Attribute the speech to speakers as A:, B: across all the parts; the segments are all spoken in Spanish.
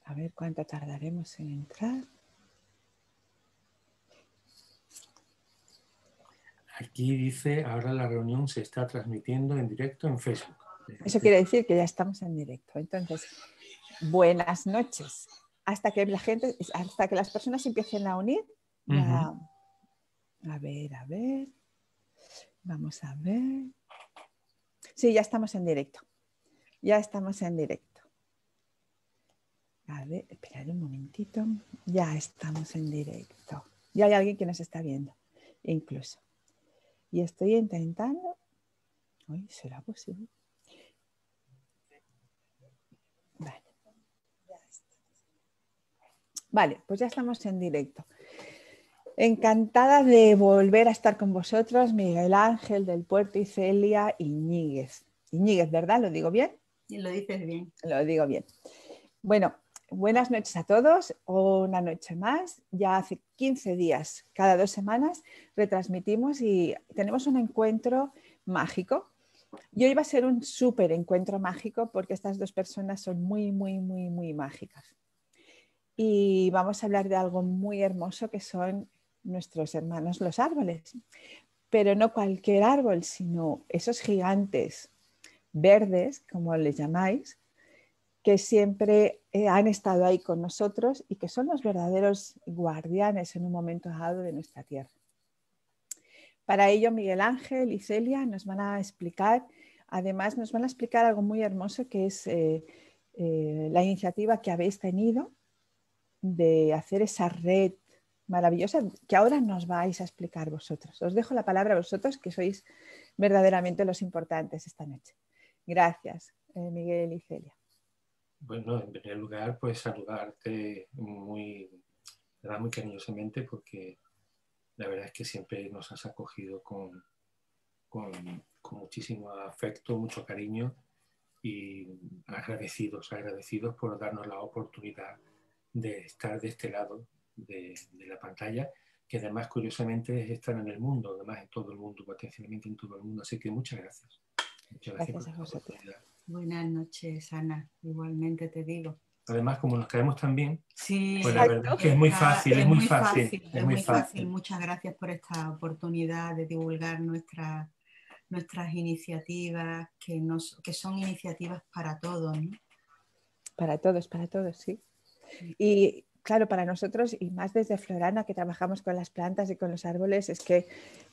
A: A ver cuánto tardaremos en entrar.
B: Aquí dice, ahora la reunión se está transmitiendo en directo en Facebook.
A: Eso quiere decir que ya estamos en directo. Entonces, buenas noches. Hasta que las personas se empiecen a unir, ya. A ver. Vamos a ver. Sí, ya estamos en directo. Ya estamos en directo. A ver, esperad un momentito. Ya estamos en directo. Ya hay alguien que nos está viendo, incluso. Y estoy intentando. Uy, ¿será posible? Vale. Vale, pues ya estamos en directo. Encantada de volver a estar con vosotros, Miguel Ángel del Puerto y Celia Iñiguez. Iñiguez, ¿verdad? ¿Lo digo bien?
C: Y lo dices bien.
A: Lo digo bien. Bueno, buenas noches a todos. Una noche más. Ya hace 15 días, cada 2 semanas, retransmitimos y tenemos un encuentro mágico. Y hoy va a ser un súper encuentro mágico porque estas dos personas son muy, muy, muy, muy mágicas. Y vamos a hablar de algo muy hermoso que son nuestros hermanos los árboles. Pero no cualquier árbol, sino esos gigantes verdes, como les llamáis, que siempre han estado ahí con nosotros y que son los verdaderos guardianes en un momento dado de nuestra tierra. Para ello, Miguel Ángel y Celia nos van a explicar, además nos van a explicar algo muy hermoso que es la iniciativa que habéis tenido de hacer esa red maravillosa que ahora nos vais a explicar vosotros. Os dejo la palabra a vosotros, que sois verdaderamente los importantes esta noche. Gracias, Miguel y Celia.
B: Bueno, en primer lugar, pues saludarte muy cariñosamente, porque la verdad es que siempre nos has acogido con muchísimo afecto, mucho cariño, y agradecidos por darnos la oportunidad de estar de este lado de la pantalla, que además curiosamente es estar en el mundo, además en todo el mundo, potencialmente en todo el mundo. Así que muchas gracias. Muchas gracias
A: por esta oportunidad.
C: Buenas noches, Ana. Igualmente te digo.
B: Además, como nos caemos tan bien,
C: sí,
B: pues la verdad es que es muy fácil, es muy fácil.
C: Muchas gracias por esta oportunidad de divulgar nuestras iniciativas, que son iniciativas para todos, ¿no?
A: Para todos, sí. Y claro, para nosotros, y más desde Florana, que trabajamos con las plantas y con los árboles, es que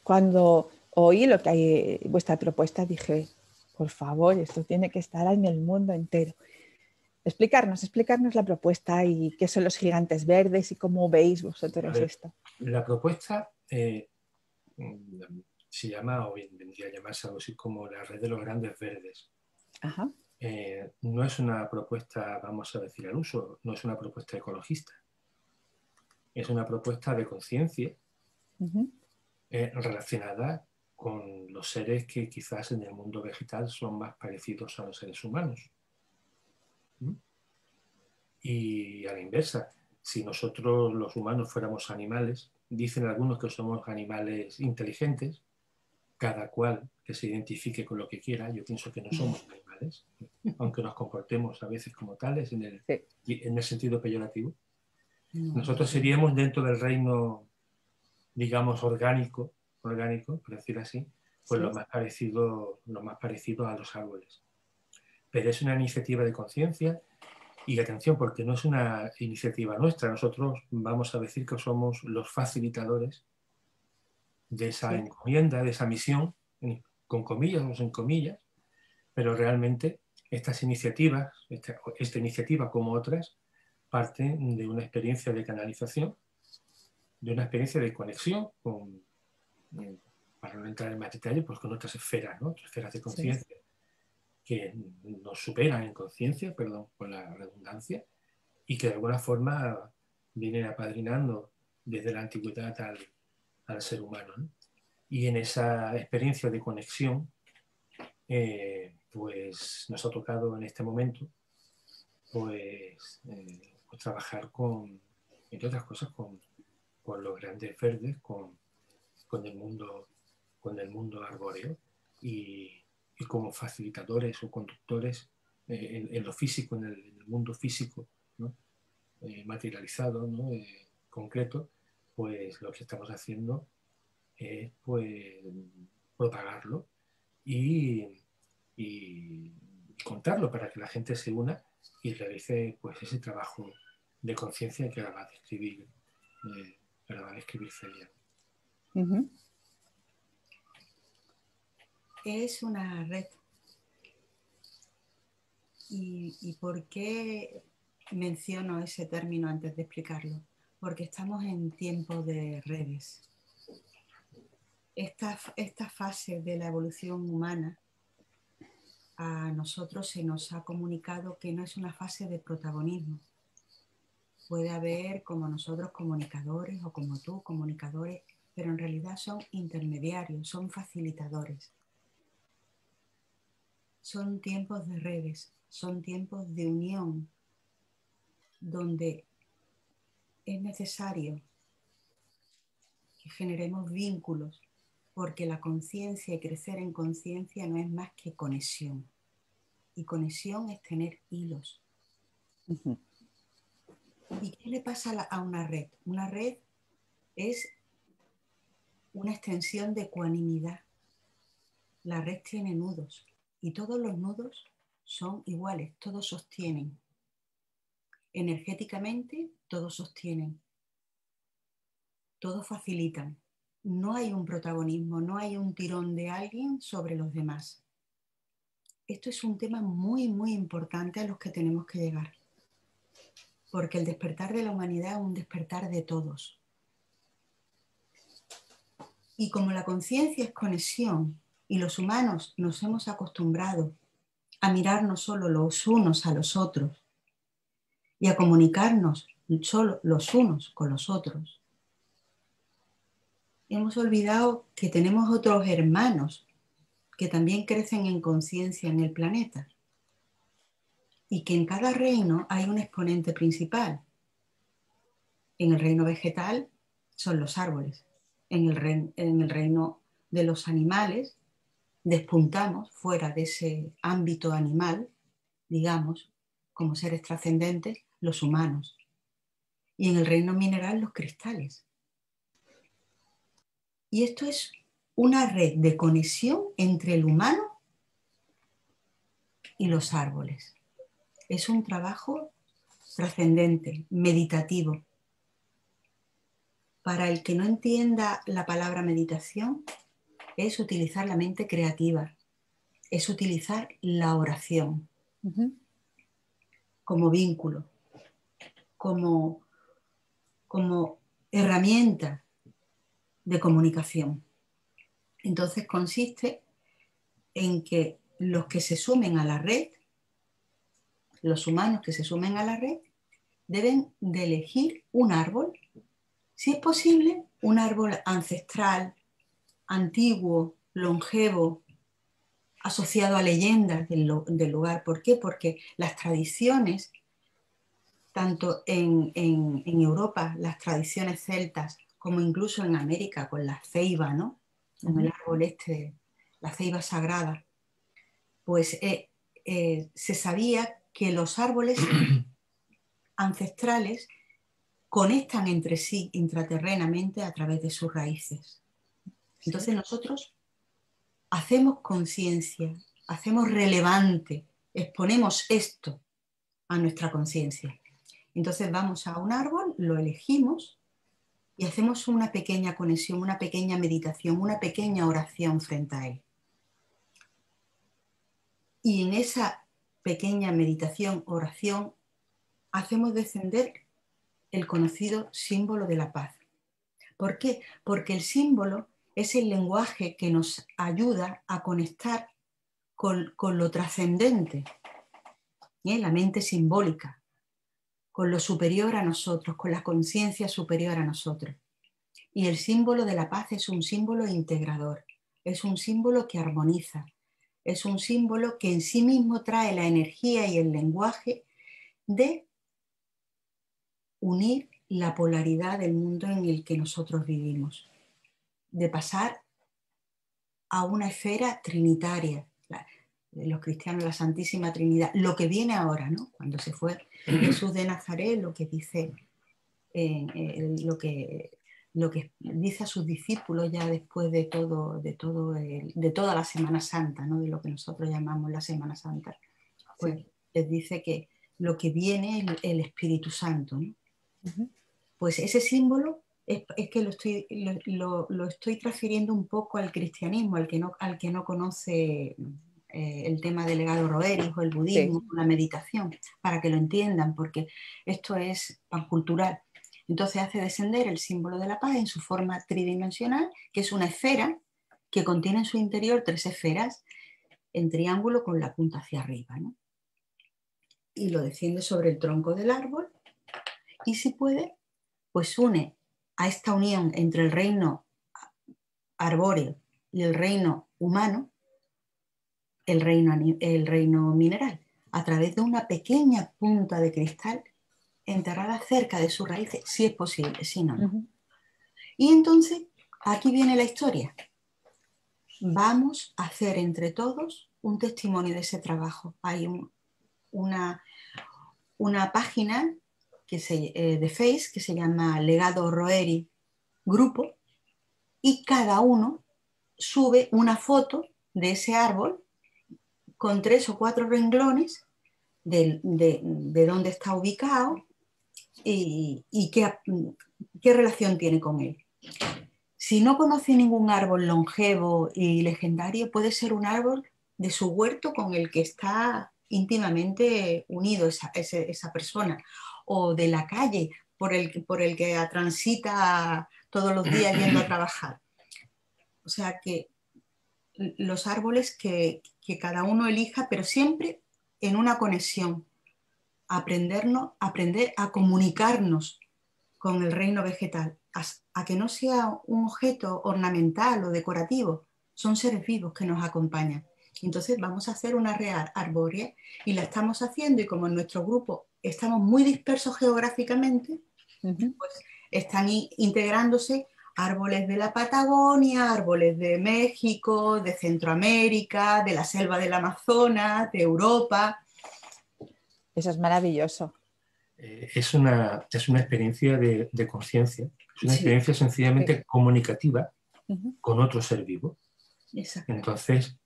A: cuando oí lo que hay, vuestra propuesta, dije, por favor, esto tiene que estar en el mundo entero. Explicarnos la propuesta y qué son los gigantes verdes y cómo veis vosotros esto.
B: La propuesta se llama, o bien vendría a llamarse algo así como la red de los grandes verdes.
A: Ajá.
B: No es una propuesta, vamos a decir al uso, no es una propuesta ecologista. Es una propuesta de conciencia relacionada con los seres que quizás en el mundo vegetal son más parecidos a los seres humanos. Y a la inversa, si nosotros los humanos fuéramos animales, dicen algunos que somos animales inteligentes, cada cual que se identifique con lo que quiera. Yo pienso que no somos animales, aunque nos comportemos a veces como tales en el sentido peyorativo. Nosotros seríamos dentro del reino, digamos, orgánico, por decir así, pues lo más parecido a los árboles. Pero es una iniciativa de conciencia. Y atención, porque no es una iniciativa nuestra. Nosotros vamos a decir que somos los facilitadores de esa encomienda, de esa misión, con comillas o sin comillas, pero realmente estas iniciativas, esta iniciativa como otras, parten de una experiencia de canalización, de una experiencia de conexión con, para no entrar en más detalle, pues con otras esferas, ¿no? Otras esferas de conciencia que nos superan en conciencia, perdón por la redundancia, y que de alguna forma vienen apadrinando desde la antigüedad al ser humano, ¿no? Y en esa experiencia de conexión, pues nos ha tocado en este momento pues trabajar con, entre otras cosas, con los grandes verdes, con el mundo arbóreo, y como facilitadores o conductores en lo físico, en el mundo físico, ¿no? materializado, ¿no? Concreto, pues lo que estamos haciendo es pues propagarlo y contarlo para que la gente se una y realice pues ese trabajo de conciencia que ahora va a describir Celia.
C: Es una red. ¿Y por qué menciono ese término antes de explicarlo? Porque estamos en tiempos de redes. Esta fase de la evolución humana a nosotros se nos ha comunicado que no es una fase de protagonismo. Puede haber como nosotros comunicadores o como tú comunicadores, pero en realidad son intermediarios, son facilitadores. Son tiempos de redes, son tiempos de unión, donde es necesario que generemos vínculos, porque la conciencia y crecer en conciencia no es más que conexión. Y conexión es tener hilos. ¿Y qué le pasa a una red? Una red es una extensión de ecuanimidad. La red tiene nudos y todos los nudos son iguales, todos sostienen. Energéticamente, todos sostienen. Todos facilitan. No hay un protagonismo, no hay un tirón de alguien sobre los demás. Esto es un tema muy, muy importante a los que tenemos que llegar. Porque el despertar de la humanidad es un despertar de todos. Y como la conciencia es conexión y los humanos nos hemos acostumbrado a mirarnos solo los unos a los otros y a comunicarnos solo los unos con los otros, hemos olvidado que tenemos otros hermanos que también crecen en conciencia en el planeta y que en cada reino hay un exponente principal. En el reino vegetal son los árboles. En el reino de los animales despuntamos fuera de ese ámbito animal, digamos, como seres trascendentes, los humanos. Y en el reino mineral, los cristales. Y esto es una red de conexión entre el humano y los árboles. Es un trabajo trascendente, meditativo. Para el que no entienda la palabra meditación, es utilizar la mente creativa, es utilizar la oración como vínculo, como herramienta de comunicación. Entonces consiste en que los que se sumen a la red, los humanos que se sumen a la red, deben de elegir un árbol, si es posible, un árbol ancestral, antiguo, longevo, asociado a leyendas del lugar. ¿Por qué? Porque las tradiciones, tanto en Europa, las tradiciones celtas, como incluso en América con la ceiba, ¿no? Con el árbol la ceiba sagrada, pues se sabía que los árboles ancestrales conectan entre sí intraterrenamente a través de sus raíces. Entonces nosotros hacemos conciencia, hacemos relevante, exponemos esto a nuestra conciencia. Entonces vamos a un árbol, lo elegimos y hacemos una pequeña conexión, una pequeña meditación, una pequeña oración frente a él. Y en esa pequeña meditación, oración, hacemos descender el conocido símbolo de la paz. ¿Por qué? Porque el símbolo es el lenguaje que nos ayuda a conectar con lo trascendente, la mente simbólica, con lo superior a nosotros, con la conciencia superior a nosotros. Y el símbolo de la paz es un símbolo integrador, es un símbolo que armoniza, es un símbolo que en sí mismo trae la energía y el lenguaje de unir la polaridad del mundo en el que nosotros vivimos, de pasar a una esfera trinitaria. los cristianos, la Santísima Trinidad, lo que viene ahora, ¿no? Cuando se fue Jesús de Nazaret, lo que dice, lo que dice a sus discípulos ya después de toda la Semana Santa, ¿no? De lo que nosotros llamamos la Semana Santa, pues sí, les dice que lo que viene es el Espíritu Santo, ¿no? Pues ese símbolo es que lo estoy transfiriendo un poco al cristianismo, al que no conoce el tema del legado Roeris o el budismo, sí, la meditación, para que lo entiendan, porque esto es pancultural. Entonces hace descender el símbolo de la paz en su forma tridimensional, que es una esfera que contiene en su interior 3 esferas en triángulo con la punta hacia arriba, ¿no? Y lo desciende sobre el tronco del árbol y, si puede, pues une a esta unión entre el reino arbóreo y el reino humano, el reino mineral, a través de una pequeña punta de cristal enterrada cerca de sus raíces, si es posible, si no, no. Y entonces, aquí viene la historia. Vamos a hacer entre todos un testimonio de ese trabajo. Hay una página de Face que se llama Legado Roeris Grupo, y cada uno sube una foto de ese árbol con 3 o 4 renglones de dónde está ubicado y qué relación tiene con él. Si no conoce ningún árbol longevo y legendario, puede ser un árbol de su huerto con el que está íntimamente unido esa persona, o de la calle por el que transita todos los días yendo a trabajar. O sea que los árboles que cada uno elija, pero siempre en una conexión, aprender a comunicarnos con el reino vegetal, a que no sea un objeto ornamental o decorativo, son seres vivos que nos acompañan. Entonces vamos a hacer una red arbórea y la estamos haciendo, y como en nuestro grupo estamos muy dispersos geográficamente, pues están integrándose árboles de la Patagonia, árboles de México, de Centroamérica, de la selva del Amazonas, de Europa.
A: Eso es maravilloso.
B: Es una experiencia de conciencia, es una experiencia sencillamente comunicativa con otro ser vivo.
C: Exacto.
B: Entonces,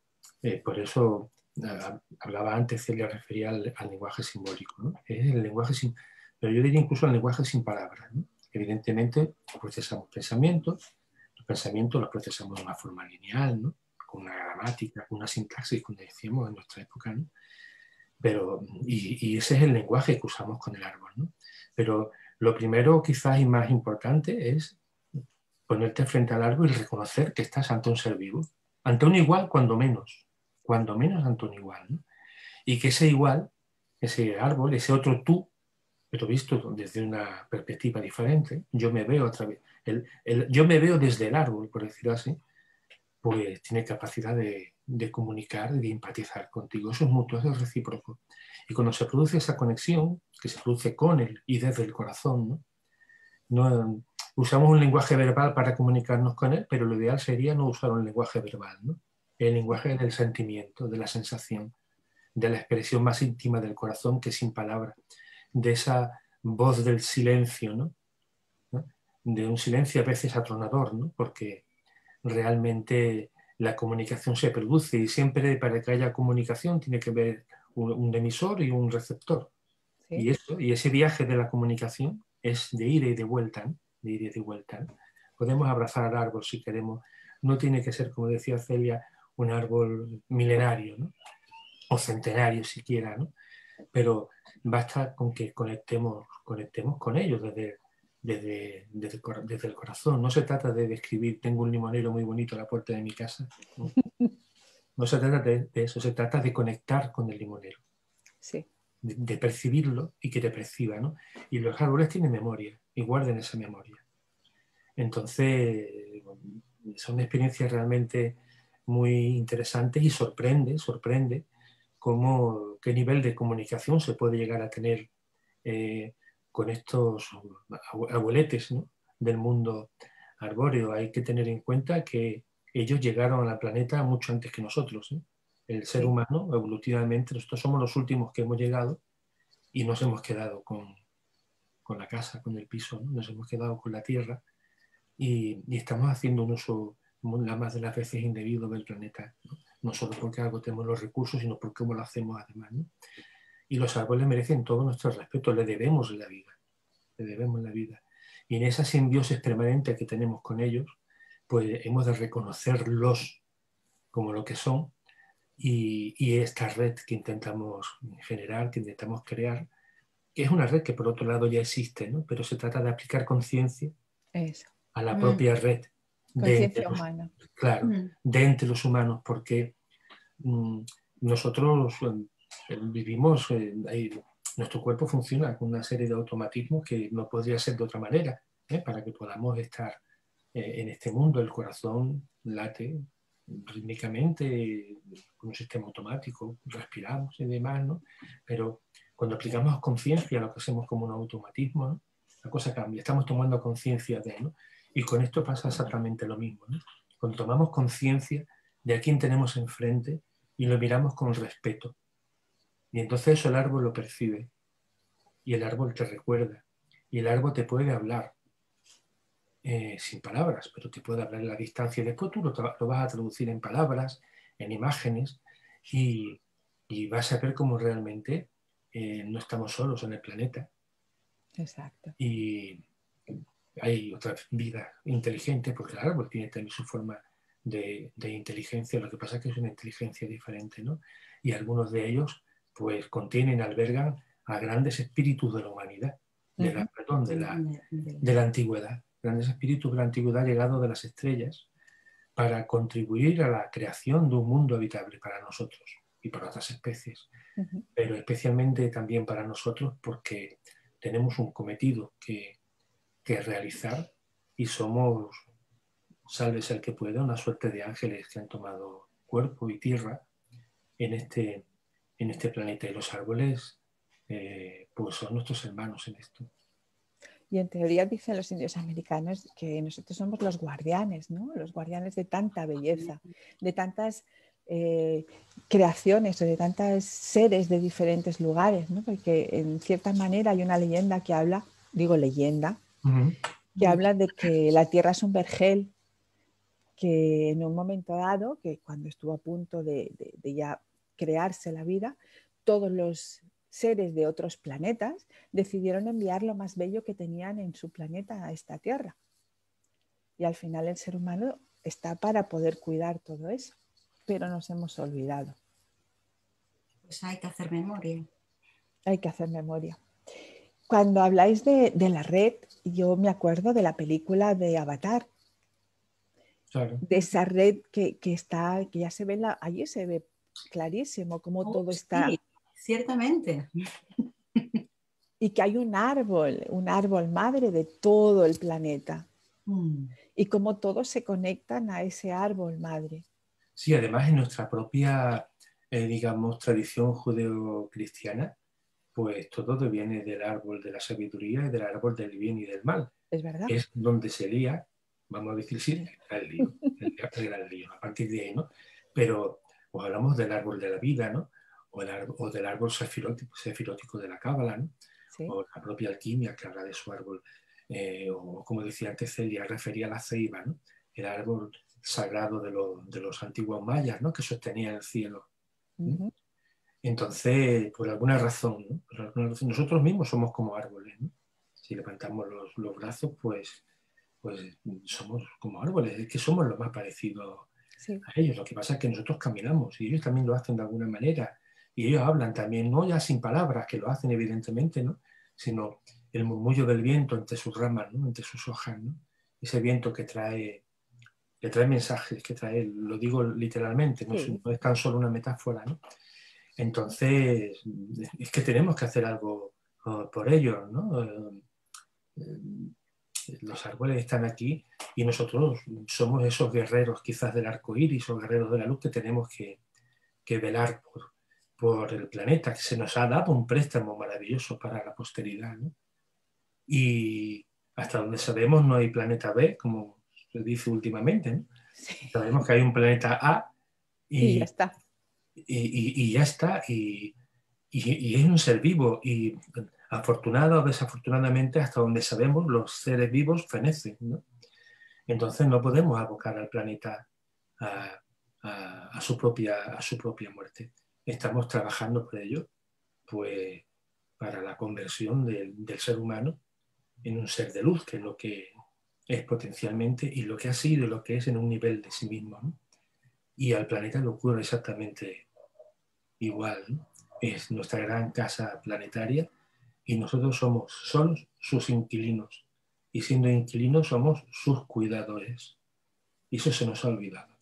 B: por eso hablaba antes, Celia refería al lenguaje simbólico, ¿no? Es el lenguaje pero yo diría incluso el lenguaje sin palabras, ¿no? Evidentemente procesamos pensamientos, los pensamientos los procesamos de una forma lineal, ¿no? Con una gramática, con una sintaxis, como decíamos en nuestra época, ¿no? Pero, y ese es el lenguaje que usamos con el árbol, ¿no? Pero lo primero, quizás y más importante, es ponerte frente al árbol y reconocer que estás ante un ser vivo, ante un igual cuando menos ante un igual, ¿no? Y que ese igual, ese árbol, ese otro tú, pero visto desde una perspectiva diferente, yo me veo yo me veo desde el árbol, por decirlo así, pues tiene capacidad de comunicar y de empatizar contigo. Eso es mutuo, eso es recíproco. Y cuando se produce esa conexión, que se produce con él y desde el corazón, ¿no? Usamos un lenguaje verbal para comunicarnos con él, pero lo ideal sería no usar un lenguaje verbal, ¿no? El lenguaje del sentimiento, de la sensación, de la expresión más íntima del corazón que sin palabras, de esa voz del silencio, ¿no? De un silencio a veces atronador, ¿no? Porque realmente la comunicación se produce y siempre para que haya comunicación tiene que haber un emisor y un receptor. ¿Sí? Y ese viaje de la comunicación es de ida y de vuelta, ¿no? De ida y de vuelta, ¿no? Podemos abrazar al árbol si queremos. No tiene que ser, como decía Celia, un árbol milenario, ¿no? O centenario siquiera, ¿no? Pero basta con que conectemos con ellos desde el corazón. No se trata de describir, tengo un limonero muy bonito a la puerta de mi casa. No, no se trata de eso, se trata de conectar con el limonero.
A: Sí.
B: De percibirlo y que te perciba, ¿no? Y los árboles tienen memoria y guarden esa memoria. Entonces, son experiencias realmente muy interesantes y sorprende qué nivel de comunicación se puede llegar a tener con estos abueletes, ¿no? Del mundo arbóreo. Hay que tener en cuenta que ellos llegaron al planeta mucho antes que nosotros, ¿eh? El ser humano, evolutivamente, nosotros somos los últimos que hemos llegado y nos hemos quedado con la casa, con el piso, ¿no? Nos hemos quedado con la tierra y estamos haciendo un uso, la más de las veces, indebido del planeta, ¿no? No solo porque agotemos los recursos, sino porque cómo lo hacemos además, ¿no? Y los árboles merecen todo nuestro respeto, le debemos la vida, le debemos la vida. Y en esa simbiosis permanente que tenemos con ellos, pues hemos de reconocerlos como lo que son, y esta red que intentamos generar, que intentamos crear, que es una red que por otro lado ya existe, ¿no? Pero se trata de aplicar conciencia a la propia red
A: conciencia humana.
B: Claro, de entre los humanos, porque nosotros vivimos, nuestro cuerpo funciona con una serie de automatismos que no podría ser de otra manera, para que podamos estar en este mundo. El corazón late rítmicamente con un sistema automático, respiramos y demás, ¿no? Pero cuando aplicamos conciencia a lo que hacemos como un automatismo, ¿no? La cosa cambia, estamos tomando conciencia de, ¿no? Y con esto pasa exactamente lo mismo, ¿no? Cuando tomamos conciencia de a quién tenemos enfrente y lo miramos con respeto, y entonces eso el árbol lo percibe, y el árbol te recuerda, y el árbol te puede hablar, sin palabras, pero te puede hablar en la distancia, y después tú lo vas a traducir en palabras, en imágenes, y vas a ver cómo realmente no estamos solos en el planeta.
A: Exacto.
B: Y hay otra vida inteligente, porque el árbol tiene también su forma de inteligencia, lo que pasa es que es una inteligencia diferente, ¿no? Y algunos de ellos pues contienen, albergan a grandes espíritus de la humanidad, de la antigüedad, grandes espíritus de la antigüedad llegados de las estrellas para contribuir a la creación de un mundo habitable para nosotros y para otras especies, pero especialmente también para nosotros, porque tenemos un cometido que realizar, y somos, sálvese el que pueda, una suerte de ángeles que han tomado cuerpo y tierra en este planeta, y los árboles pues son nuestros hermanos en esto.
A: Y en teoría dicen los indios americanos que nosotros somos los guardianes, ¿no? Los guardianes de tanta belleza, de tantas creaciones o de tantos seres de diferentes lugares, ¿no? Porque en cierta manera hay una leyenda que habla, digo leyenda, que habla de que la Tierra es un vergel, que en un momento dado, que cuando estuvo a punto de ya crearse la vida, todos los seres de otros planetas decidieron enviar lo más bello que tenían en su planeta a esta Tierra. Y al final el ser humano está para poder cuidar todo eso, pero nos hemos olvidado.
C: Pues hay que hacer memoria.
A: Hay que hacer memoria. Cuando habláis de la red, yo me acuerdo de la película de Avatar. Claro. De esa red que ya se ve, allí se ve clarísimo cómo todo está.
C: Sí, ciertamente.
A: Y que hay un árbol madre de todo el planeta. Y cómo todos se conectan a ese árbol madre.
B: Sí, además en nuestra propia, digamos, tradición judeocristiana, pues todo viene del árbol de la sabiduría y del árbol del bien y del mal.
A: Es verdad.
B: Es donde se lía, vamos a decir, sí, el lío, el gran lío, a partir de ahí, ¿no? Pero pues hablamos del árbol de la vida, ¿no? O del árbol sefirótico de la Cábala, ¿no? Sí. O la propia alquimia que habla de su árbol, o como decía antes Celia, refería a la ceiba, ¿no? El árbol sagrado de los antiguos mayas, ¿no? Que sostenía el cielo. Entonces, por alguna razón, ¿no? Por alguna razón, nosotros mismos somos como árboles, ¿no? Si levantamos los brazos, pues somos como árboles, es que somos lo más parecido a ellos. Lo que pasa es que nosotros caminamos y ellos también lo hacen de alguna manera, y ellos hablan también, no ya sin palabras, que lo hacen evidentemente, ¿no? Sino el murmullo del viento entre sus ramas, ¿no? Entre sus hojas, ¿no? Ese viento que trae mensajes, que trae, lo digo literalmente, no es tan solo una metáfora, ¿no? Entonces, es que tenemos que hacer algo por ellos, ¿no? Los árboles están aquí y nosotros somos esos guerreros quizás del arco iris o guerreros de la luz que tenemos que velar por el planeta, que se nos ha dado un préstamo maravilloso para la posteridad, ¿no? Y hasta donde sabemos no hay planeta B, como se dice últimamente, ¿no? Sí. Sabemos que hay un planeta A
A: y ya está.
B: y ya está, y es un ser vivo, y afortunado o desafortunadamente, hasta donde sabemos, los seres vivos fenecen, ¿no? Entonces no podemos abocar al planeta a su propia muerte. Estamos trabajando por ello, pues para la conversión del ser humano en un ser de luz, que es lo que es potencialmente y lo que ha sido y lo que es en un nivel de sí mismo, ¿no? Y al planeta le ocurre exactamente igual, ¿no? Es nuestra gran casa planetaria y nosotros somos solos sus inquilinos. Y siendo inquilinos somos sus cuidadores. Y eso se nos ha olvidado.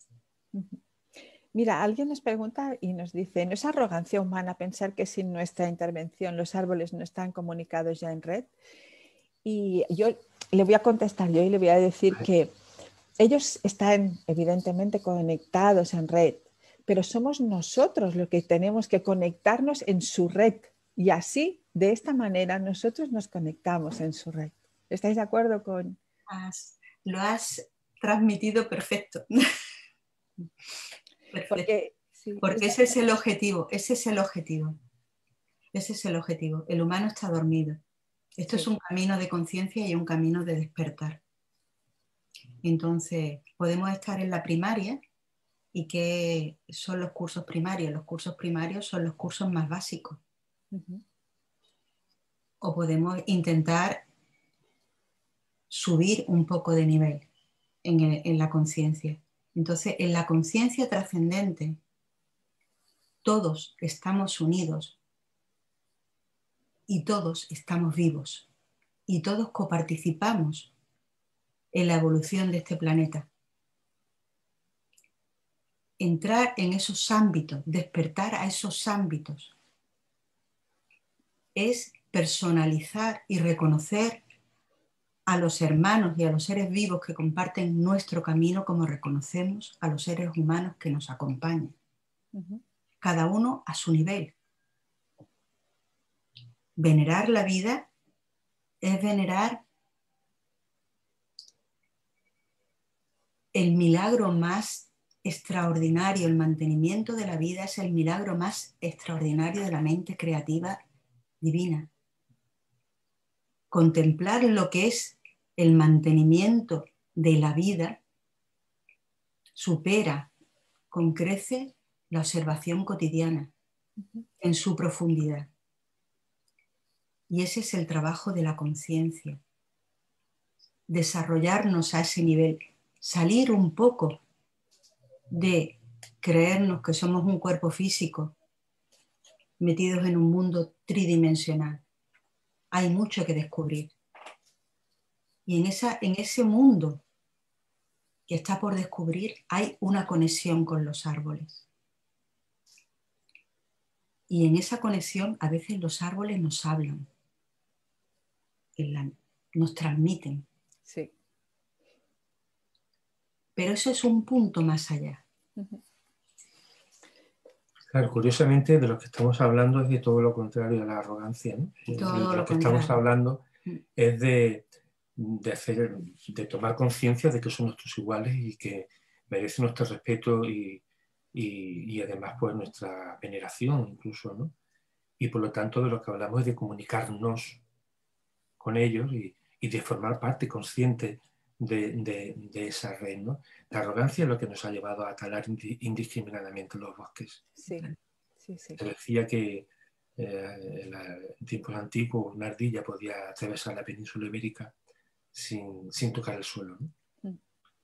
A: Mira, alguien nos pregunta y nos dice, ¿no es arrogancia humana pensar que sin nuestra intervención los árboles no están comunicados ya en red? Y yo le voy a contestar yo y le voy a decir que ellos están evidentemente conectados en red, pero somos nosotros los que tenemos que conectarnos en su red. Y así, de esta manera, nosotros nos conectamos en su red. ¿Estáis de acuerdo con...?
C: Lo has transmitido perfecto.
A: Porque, sí,
C: porque ese es el objetivo, ese es el objetivo. Ese es el objetivo. El humano está dormido. Esto es un camino de conciencia y un camino de despertar. Entonces, podemos estar en la primaria. ¿Y qué son los cursos primarios? Los cursos primarios son los cursos más básicos. O podemos intentar subir un poco de nivel en la conciencia. Entonces, en la conciencia trascendente, todos estamos unidos y todos estamos vivos y todos coparticipamos en la evolución de este planeta. Entrar en esos ámbitos, despertar a esos ámbitos, es personalizar y reconocer a los hermanos y a los seres vivos que comparten nuestro camino como reconocemos a los seres humanos que nos acompañan. Cada uno a su nivel. Venerar la vida es venerar el milagro más extraordinario. El mantenimiento de la vida es el milagro más extraordinario de la mente creativa divina. Contemplar lo que es el mantenimiento de la vida supera con creces la observación cotidiana en su profundidad. Y ese es el trabajo de la conciencia. Desarrollarnos a ese nivel, salir un poco de creernos que somos un cuerpo físico metidos en un mundo tridimensional. Hay mucho que descubrir. Y en ese mundo que está por descubrir hay una conexión con los árboles. Y en esa conexión a veces los árboles nos hablan, nos transmiten.
A: Sí.
C: Pero eso es un punto más allá.
B: Claro, curiosamente de lo que estamos hablando es de todo lo contrario a la arrogancia, ¿no? De lo que estamos hablando es de tomar conciencia de que son nuestros iguales y que merecen nuestro respeto y además pues nuestra veneración incluso, ¿no? Y por lo tanto de lo que hablamos es de comunicarnos con ellos y de formar parte consciente de esa red, ¿no? La arrogancia es lo que nos ha llevado a talar indiscriminadamente los bosques.
A: Sí, sí, sí.
B: Se decía que en tiempos antiguos una ardilla podía atravesar la península ibérica sin tocar el suelo, ¿no?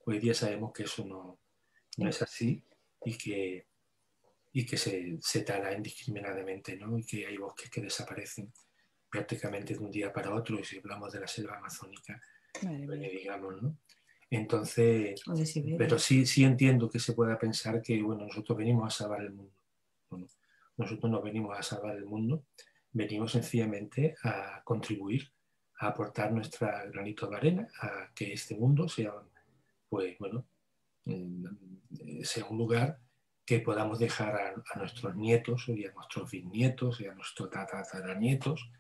B: Hoy día sabemos que eso no es así y que se tala indiscriminadamente, ¿no? Y que hay bosques que desaparecen prácticamente de un día para otro, y si hablamos de la selva amazónica, digamos, ¿no? Entonces, pero sí entiendo que se pueda pensar que, bueno, nosotros venimos a salvar el mundo. Bueno, nosotros no venimos a salvar el mundo, venimos sencillamente a contribuir, a aportar nuestra granito de arena a que este mundo sea, pues, bueno, sea un lugar que podamos dejar a nuestros nietos y a nuestros bisnietos y a nuestros tataranietos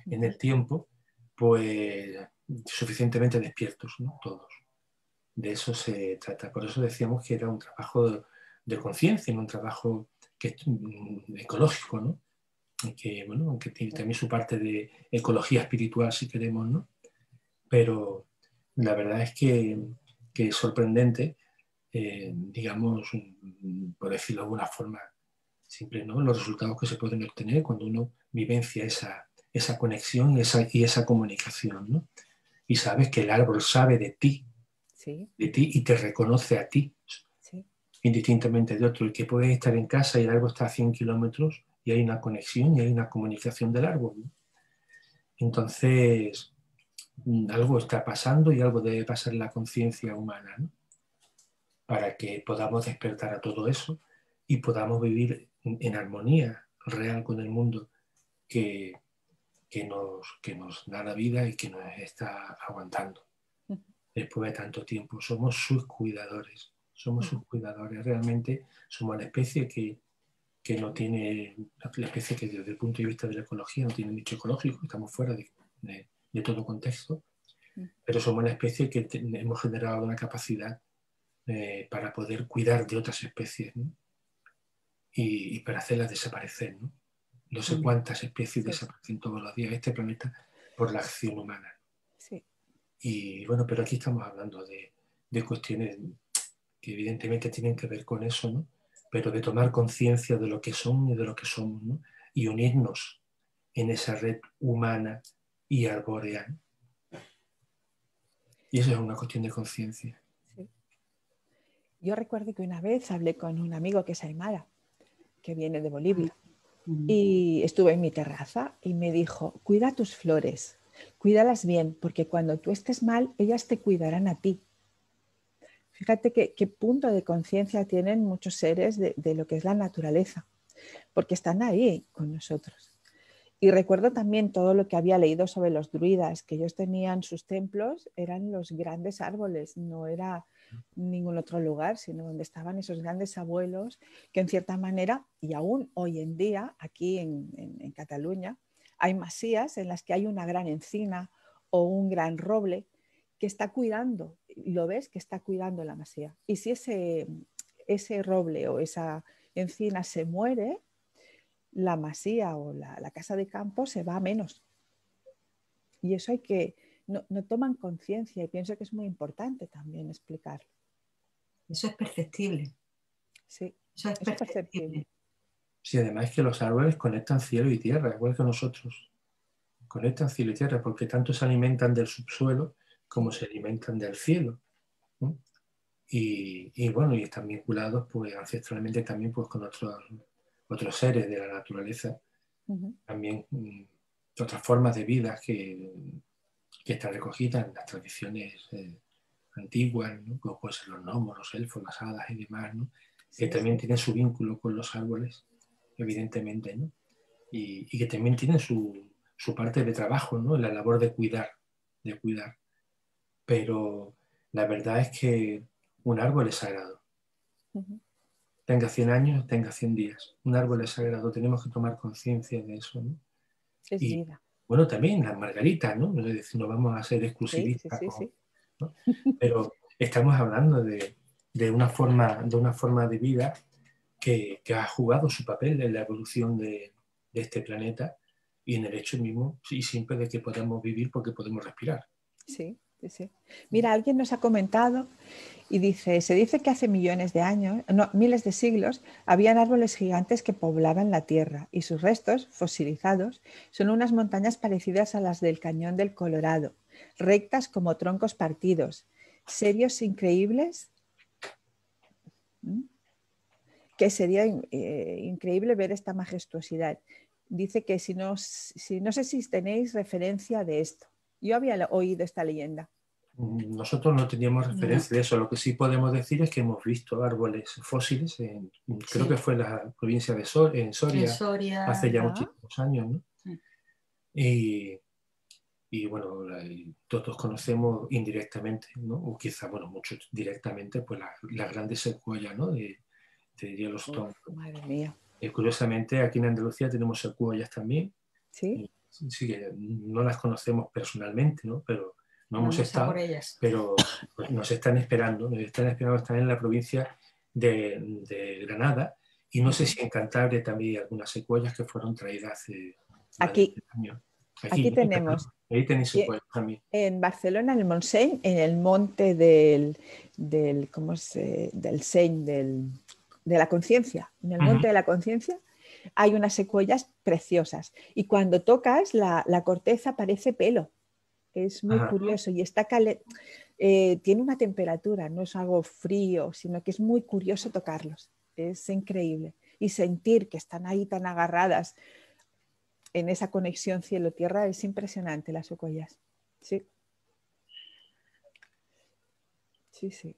B: en el tiempo, pues suficientemente despiertos, ¿no? Todos. De eso se trata. Por eso decíamos que era un trabajo de conciencia, no un trabajo es ecológico, ¿no? Que, bueno, que tiene también su parte de ecología espiritual, si queremos, ¿no? Pero la verdad es que es sorprendente, digamos, por decirlo de alguna forma simple, ¿no? Los resultados que se pueden obtener cuando uno vivencia esa conexión y esa comunicación, ¿no? Y sabes que el árbol sabe de ti y te reconoce a ti, sí, indistintamente de otro, y que puedes estar en casa y el árbol está a 100 kilómetros y hay una conexión y hay una comunicación del árbol, ¿no? Entonces, algo está pasando y algo debe pasar en la conciencia humana, ¿no? Para que podamos despertar a todo eso y podamos vivir en armonía real con el mundo que nos da la vida y que nos está aguantando. Después de tanto tiempo, somos sus cuidadores, realmente somos la especie que no tiene, la especie que desde el punto de vista de la ecología no tiene nicho ecológico, estamos fuera de todo contexto, pero somos la especie que hemos generado una capacidad para poder cuidar de otras especies, ¿no? Y para hacerlas desaparecer, ¿no? No sé cuántas especies desaparecen todos los días de este planeta por la acción humana. Sí. Y bueno, pero aquí estamos hablando de cuestiones que evidentemente tienen que ver con eso, ¿no? Pero de tomar conciencia de lo que son y de lo que somos, ¿no? Y unirnos en esa red humana y arbórea, ¿no? Y eso es una cuestión de conciencia.
A: Sí. Yo recuerdo que una vez hablé con un amigo que es aymara, que viene de Bolivia, y estuve en mi terraza y me dijo, cuida tus flores, cuídalas bien, porque cuando tú estés mal, ellas te cuidarán a ti. Fíjate qué punto de conciencia tienen muchos seres de lo que es la naturaleza, porque están ahí con nosotros. Y recuerdo también todo lo que había leído sobre los druidas, que ellos tenían sus templos, eran los grandes árboles, no era ningún otro lugar, sino donde estaban esos grandes abuelos, que en cierta manera, y aún hoy en día, aquí en Cataluña, hay masías en las que hay una gran encina o un gran roble que está cuidando, lo ves que está cuidando la masía. Y si ese roble o esa encina se muere, la masía o la casa de campo se va a menos. Y eso hay que, no toman conciencia y pienso que es muy importante también explicarlo.
C: Eso es perceptible.
A: Sí, eso es perceptible.
B: Sí, además es que los árboles conectan cielo y tierra, igual que nosotros. Conectan cielo y tierra porque tanto se alimentan del subsuelo como se alimentan del cielo, ¿no? Y bueno, y están vinculados pues ancestralmente también pues con otros seres de la naturaleza, también otras formas de vida que están recogidas en las tradiciones antiguas, ¿no? Como pueden ser los gnomos, los elfos, las hadas y demás, ¿no? Que también tienen su vínculo con los árboles, evidentemente, ¿no? Y que también tienen su parte de trabajo, ¿no? En la labor de cuidar. Pero la verdad es que un árbol es sagrado. Tenga 100 años, tenga 100 días. Un árbol es sagrado, tenemos que tomar conciencia de eso, ¿no?
A: Es
B: y
A: vida.
B: bueno, también las margaritas, ¿no? Es decir, no vamos a ser exclusivistas,
A: sí.
B: ¿no? Pero estamos hablando de una forma de vida que ha jugado su papel en la evolución de este planeta y en el hecho mismo y simple de que podamos vivir porque podemos respirar.
A: Sí. Mira, alguien nos ha comentado y dice, se dice que hace millones de años, no, miles de siglos, habían árboles gigantes que poblaban la Tierra y sus restos, fosilizados, son unas montañas parecidas a las del Cañón del Colorado, rectas como troncos partidos, serios increíbles, que sería increíble ver esta majestuosidad. Dice que no sé si tenéis referencia de esto. Yo había oído esta leyenda.
B: Nosotros no teníamos referencia de eso. Lo que sí podemos decir es que hemos visto árboles fósiles, creo que fue en la provincia de Soria, hace ya muchísimos años, ¿no? Y bueno, todos conocemos indirectamente, ¿no? O quizá, bueno, muchos directamente, pues las grandes secuoyas, ¿no? de Yellowstone.
A: Madre mía.
B: Curiosamente, aquí en Andalucía tenemos secuoyas también.
A: Sí.
B: Sí, que no las conocemos personalmente, ¿no? Pero no hemos estado, pero pues, nos están esperando, están en la provincia de Granada Y no sé si en Cantabria también hay algunas secuoyas que fueron traídas hace más de
A: Aquí,
B: 10 años.
A: aquí tenemos,
B: Ahí tenéis secuoyas también.
A: en Barcelona, en el Montseny, en el monte del Seny, de la Conciencia, en el monte de la Conciencia, hay unas secuoyas preciosas. Y cuando tocas, la corteza parece pelo. Es muy curioso y tiene una temperatura, no es algo frío, sino que es muy curioso tocarlos. Es increíble. Y sentir que están ahí tan agarradas en esa conexión cielo-tierra es impresionante, las secuoyas. Sí. Sí, sí.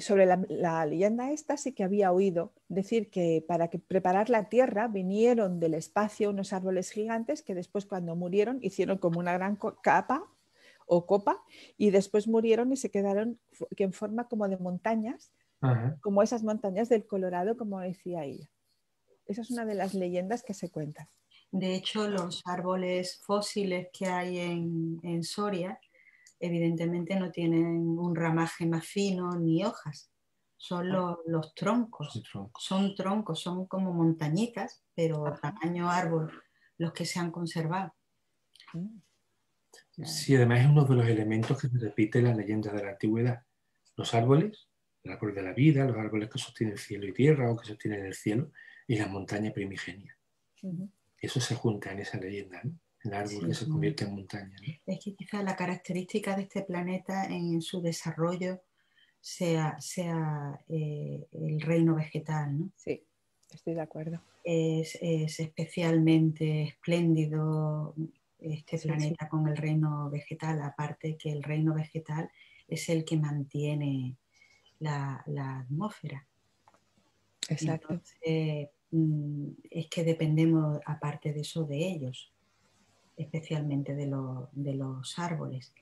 A: Sobre la leyenda esta sí que había oído decir que para preparar la tierra vinieron del espacio unos árboles gigantes que después cuando murieron hicieron como una gran capa o copa y después murieron y se quedaron en forma como de montañas, como esas montañas del Colorado, como decía ella. Esa es una de las leyendas que se cuentan.
C: De hecho, los árboles fósiles que hay en Soria evidentemente no tienen un ramaje más fino ni hojas, son los troncos. Son troncos, son como montañitas, pero tamaño árbol, los que se han conservado.
B: Sí, además es uno de los elementos que se repite en las leyendas de la antigüedad. Los árboles, el árbol de la vida, los árboles que sostienen cielo y tierra o que sostienen el cielo, y las montañas primigenias. Eso se junta en esa leyenda, ¿no? El árbol que se convierte en montaña, ¿no?
C: Es que quizás la característica de este planeta en su desarrollo sea el reino vegetal, ¿no?
A: Sí, estoy de acuerdo.
C: Es especialmente espléndido este planeta con el reino vegetal, aparte que el reino vegetal es el que mantiene la atmósfera.
A: Exacto.
C: Entonces, es que dependemos, aparte de eso, de ellos, especialmente de los árboles.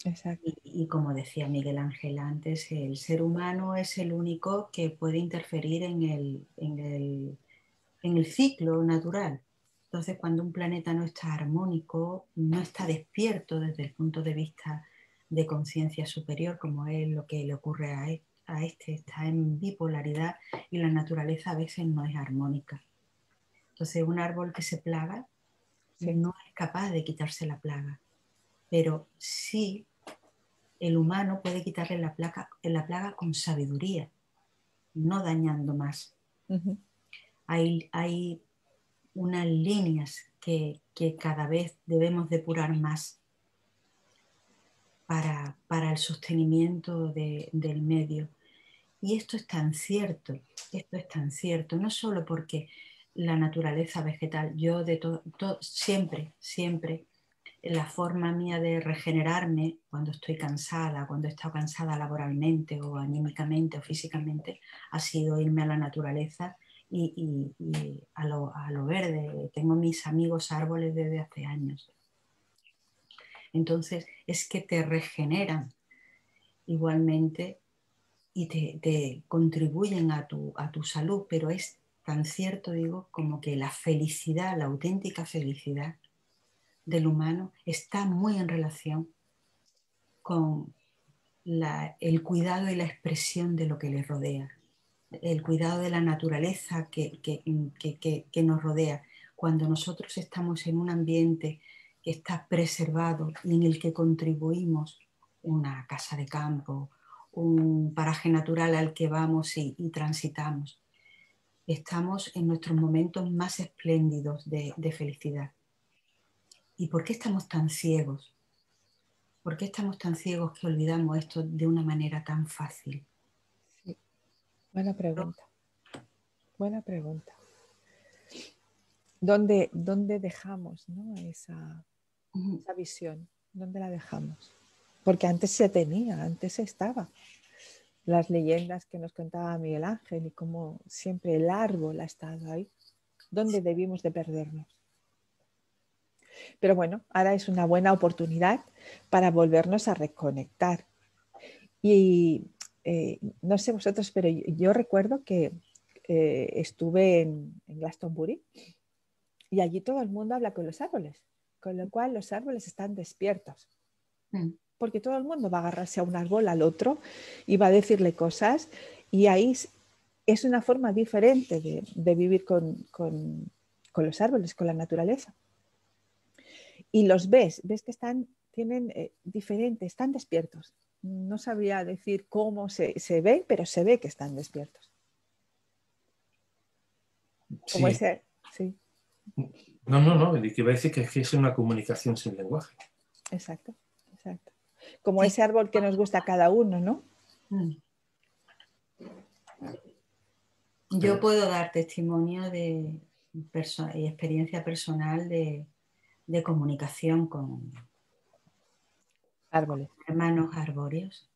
A: Exacto.
C: Y como decía Miguel Ángel antes, el ser humano es el único que puede interferir en el ciclo natural. Entonces, cuando un planeta no está armónico, no está despierto desde el punto de vista de conciencia superior, como es lo que le ocurre a este, está en bipolaridad y la naturaleza a veces no es armónica. Entonces, un árbol que se plaga no es capaz de quitarse la plaga, pero sí el humano puede quitarle la plaga con sabiduría, no dañando más. Hay unas líneas que cada vez debemos depurar más para el sostenimiento del medio. Y esto es tan cierto, no solo porque la naturaleza vegetal, yo siempre, la forma mía de regenerarme cuando estoy cansada, cuando he estado cansada laboralmente o anímicamente o físicamente, ha sido irme a la naturaleza y a lo verde. Tengo mis amigos árboles desde hace años. Entonces es que te regeneran igualmente y te contribuyen a tu salud, pero es tan cierto, digo, como que la felicidad, la auténtica felicidad del humano está muy en relación con el cuidado y la expresión de lo que le rodea, el cuidado de la naturaleza que nos rodea. Cuando nosotros estamos en un ambiente que está preservado y en el que contribuimos, una casa de campo, un paraje natural al que vamos y transitamos, estamos en nuestros momentos más espléndidos de felicidad. ¿Y por qué estamos tan ciegos? ¿Por qué estamos tan ciegos que olvidamos esto de una manera tan fácil?
A: Sí. Buena pregunta. Buena pregunta. ¿Dónde dejamos, ¿no? esa visión? ¿Dónde la dejamos? Porque antes se tenía, antes estaba. Las leyendas que nos contaba Miguel Ángel y cómo siempre el árbol ha estado ahí. ¿Dónde debimos de perdernos? Pero bueno, ahora es una buena oportunidad para volvernos a reconectar. Y no sé vosotros, pero yo recuerdo que estuve en Glastonbury y allí todo el mundo habla con los árboles, con lo cual los árboles están despiertos. Porque todo el mundo va a agarrarse a un árbol, al otro, y va a decirle cosas. Y ahí es una forma diferente de vivir con los árboles, con la naturaleza. Y los ves que tienen diferente, están despiertos. No sabría decir cómo se ven, pero se ve que están despiertos. Como
B: Sí.
A: ese, sí.
B: No, el que iba a decir que es una comunicación sin lenguaje.
A: Exacto. Como ese árbol que nos gusta a cada uno, ¿no?
C: Yo puedo dar testimonio y experiencia personal de comunicación con
A: Árboles.
C: hermanos arbóreos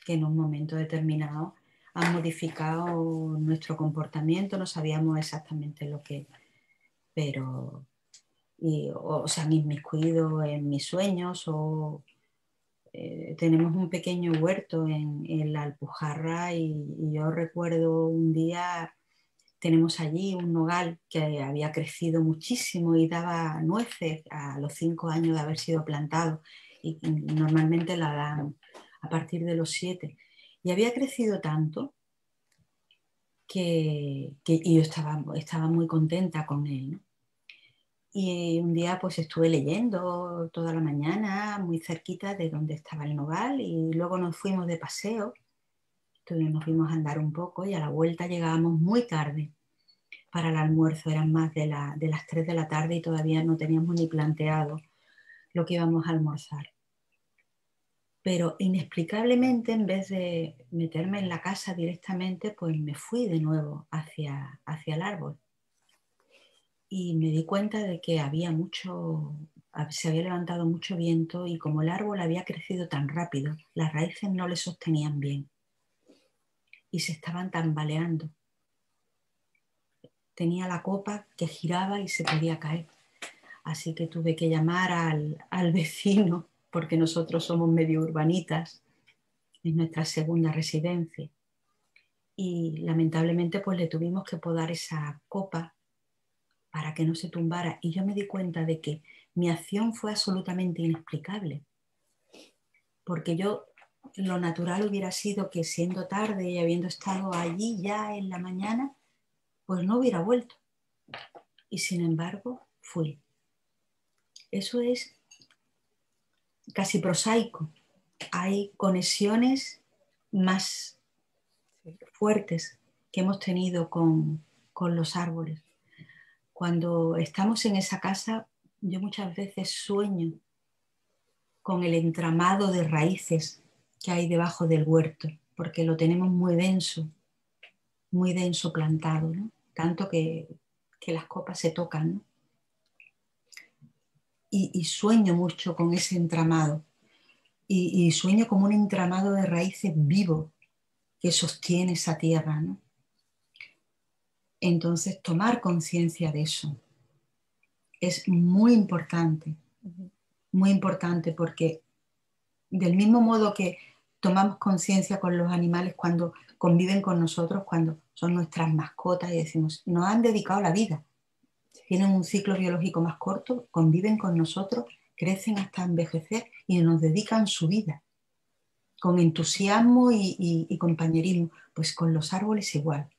C: que en un momento determinado han modificado nuestro comportamiento, no sabíamos exactamente lo que, pero o se han inmiscuido en mis sueños o tenemos un pequeño huerto en la Alpujarra y yo recuerdo un día, tenemos allí un nogal que había crecido muchísimo y daba nueces a los 5 años de haber sido plantado y normalmente la dan a partir de los 7. Y había crecido tanto que yo estaba muy contenta con él, ¿no? Y un día pues estuve leyendo toda la mañana muy cerquita de donde estaba el nogal y luego nos fuimos de paseo, entonces nos fuimos a andar un poco y a la vuelta llegábamos muy tarde para el almuerzo, eran más de las 3 de la tarde y todavía no teníamos ni planteado lo que íbamos a almorzar. Pero inexplicablemente, en vez de meterme en la casa directamente, pues me fui de nuevo hacia el árbol. Y me di cuenta de que se había levantado mucho viento y como el árbol había crecido tan rápido, las raíces no le sostenían bien y se estaban tambaleando. Tenía la copa que giraba y se podía caer. Así que tuve que llamar al vecino, porque nosotros somos medio urbanitas, es nuestra segunda residencia. Y lamentablemente pues le tuvimos que podar esa copa para que no se tumbara. Y yo me di cuenta de que mi acción fue absolutamente inexplicable. Porque lo natural hubiera sido que siendo tarde y habiendo estado allí ya en la mañana, pues no hubiera vuelto. Y sin embargo, fui. Eso es casi prosaico. Hay conexiones más fuertes que hemos tenido con los árboles. Cuando estamos en esa casa, yo muchas veces sueño con el entramado de raíces que hay debajo del huerto, porque lo tenemos muy denso plantado, ¿no? Tanto que las copas se tocan, ¿no? Y sueño mucho con ese entramado. Y sueño como un entramado de raíces vivo que sostiene esa tierra, ¿no? Entonces, tomar conciencia de eso es muy importante porque del mismo modo que tomamos conciencia con los animales cuando conviven con nosotros, cuando son nuestras mascotas y decimos, nos han dedicado la vida, tienen un ciclo biológico más corto, conviven con nosotros, crecen hasta envejecer y nos dedican su vida con entusiasmo y compañerismo. Pues con los árboles igual.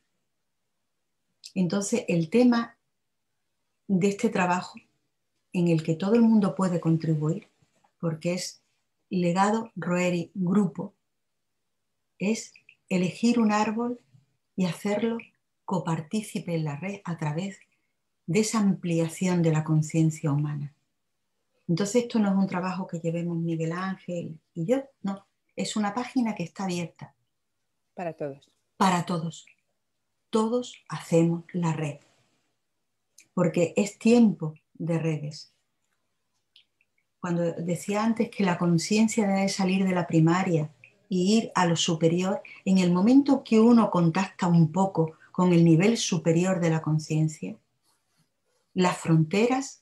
C: Entonces el tema de este trabajo en el que todo el mundo puede contribuir, porque es legado Roeri grupo, es elegir un árbol y hacerlo copartícipe en la red a través de esa ampliación de la conciencia humana. Entonces esto no es un trabajo que llevemos Miguel Ángel y yo, no, es una página que está abierta.
A: Para todos.
C: Para todos. Todos hacemos la red, porque es tiempo de redes. Cuando decía antes que la conciencia debe salir de la primaria y ir a lo superior, en el momento que uno contacta un poco con el nivel superior de la conciencia, las fronteras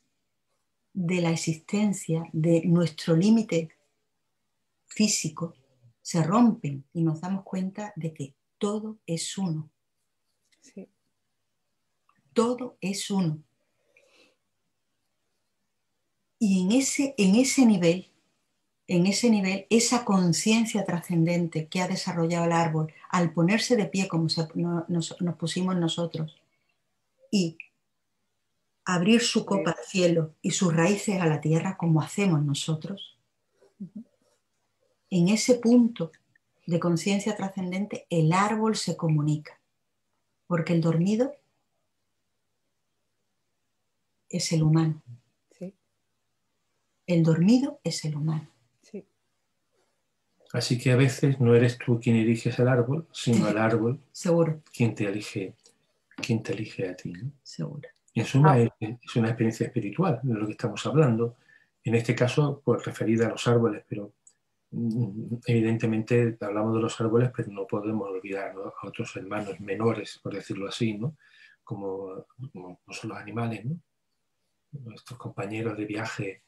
C: de la existencia, de nuestro límite físico, se rompen y nos damos cuenta de que todo es uno.
A: Sí.
C: Todo es uno. Y en ese nivel en ese nivel, esa conciencia trascendente que ha desarrollado el árbol, al ponerse de pie como nos pusimos nosotros, y abrir su copa al cielo y sus raíces a la tierra como hacemos nosotros, en ese punto de conciencia trascendente el árbol se comunica, porque el dormido es el humano.
A: Sí.
C: El dormido es el humano.
A: Sí.
B: Así que a veces no eres tú quien eliges el árbol, sino el árbol
C: Seguro.
B: quien te elige a ti, ¿no?
C: Seguro.
B: En suma, es una experiencia espiritual de lo que estamos hablando. En este caso, pues referida a los árboles, pero evidentemente hablamos de los árboles, pero no podemos olvidar, ¿no?, a otros hermanos menores, por decirlo así, ¿no? Como son los animales, ¿no? Nuestros compañeros de viaje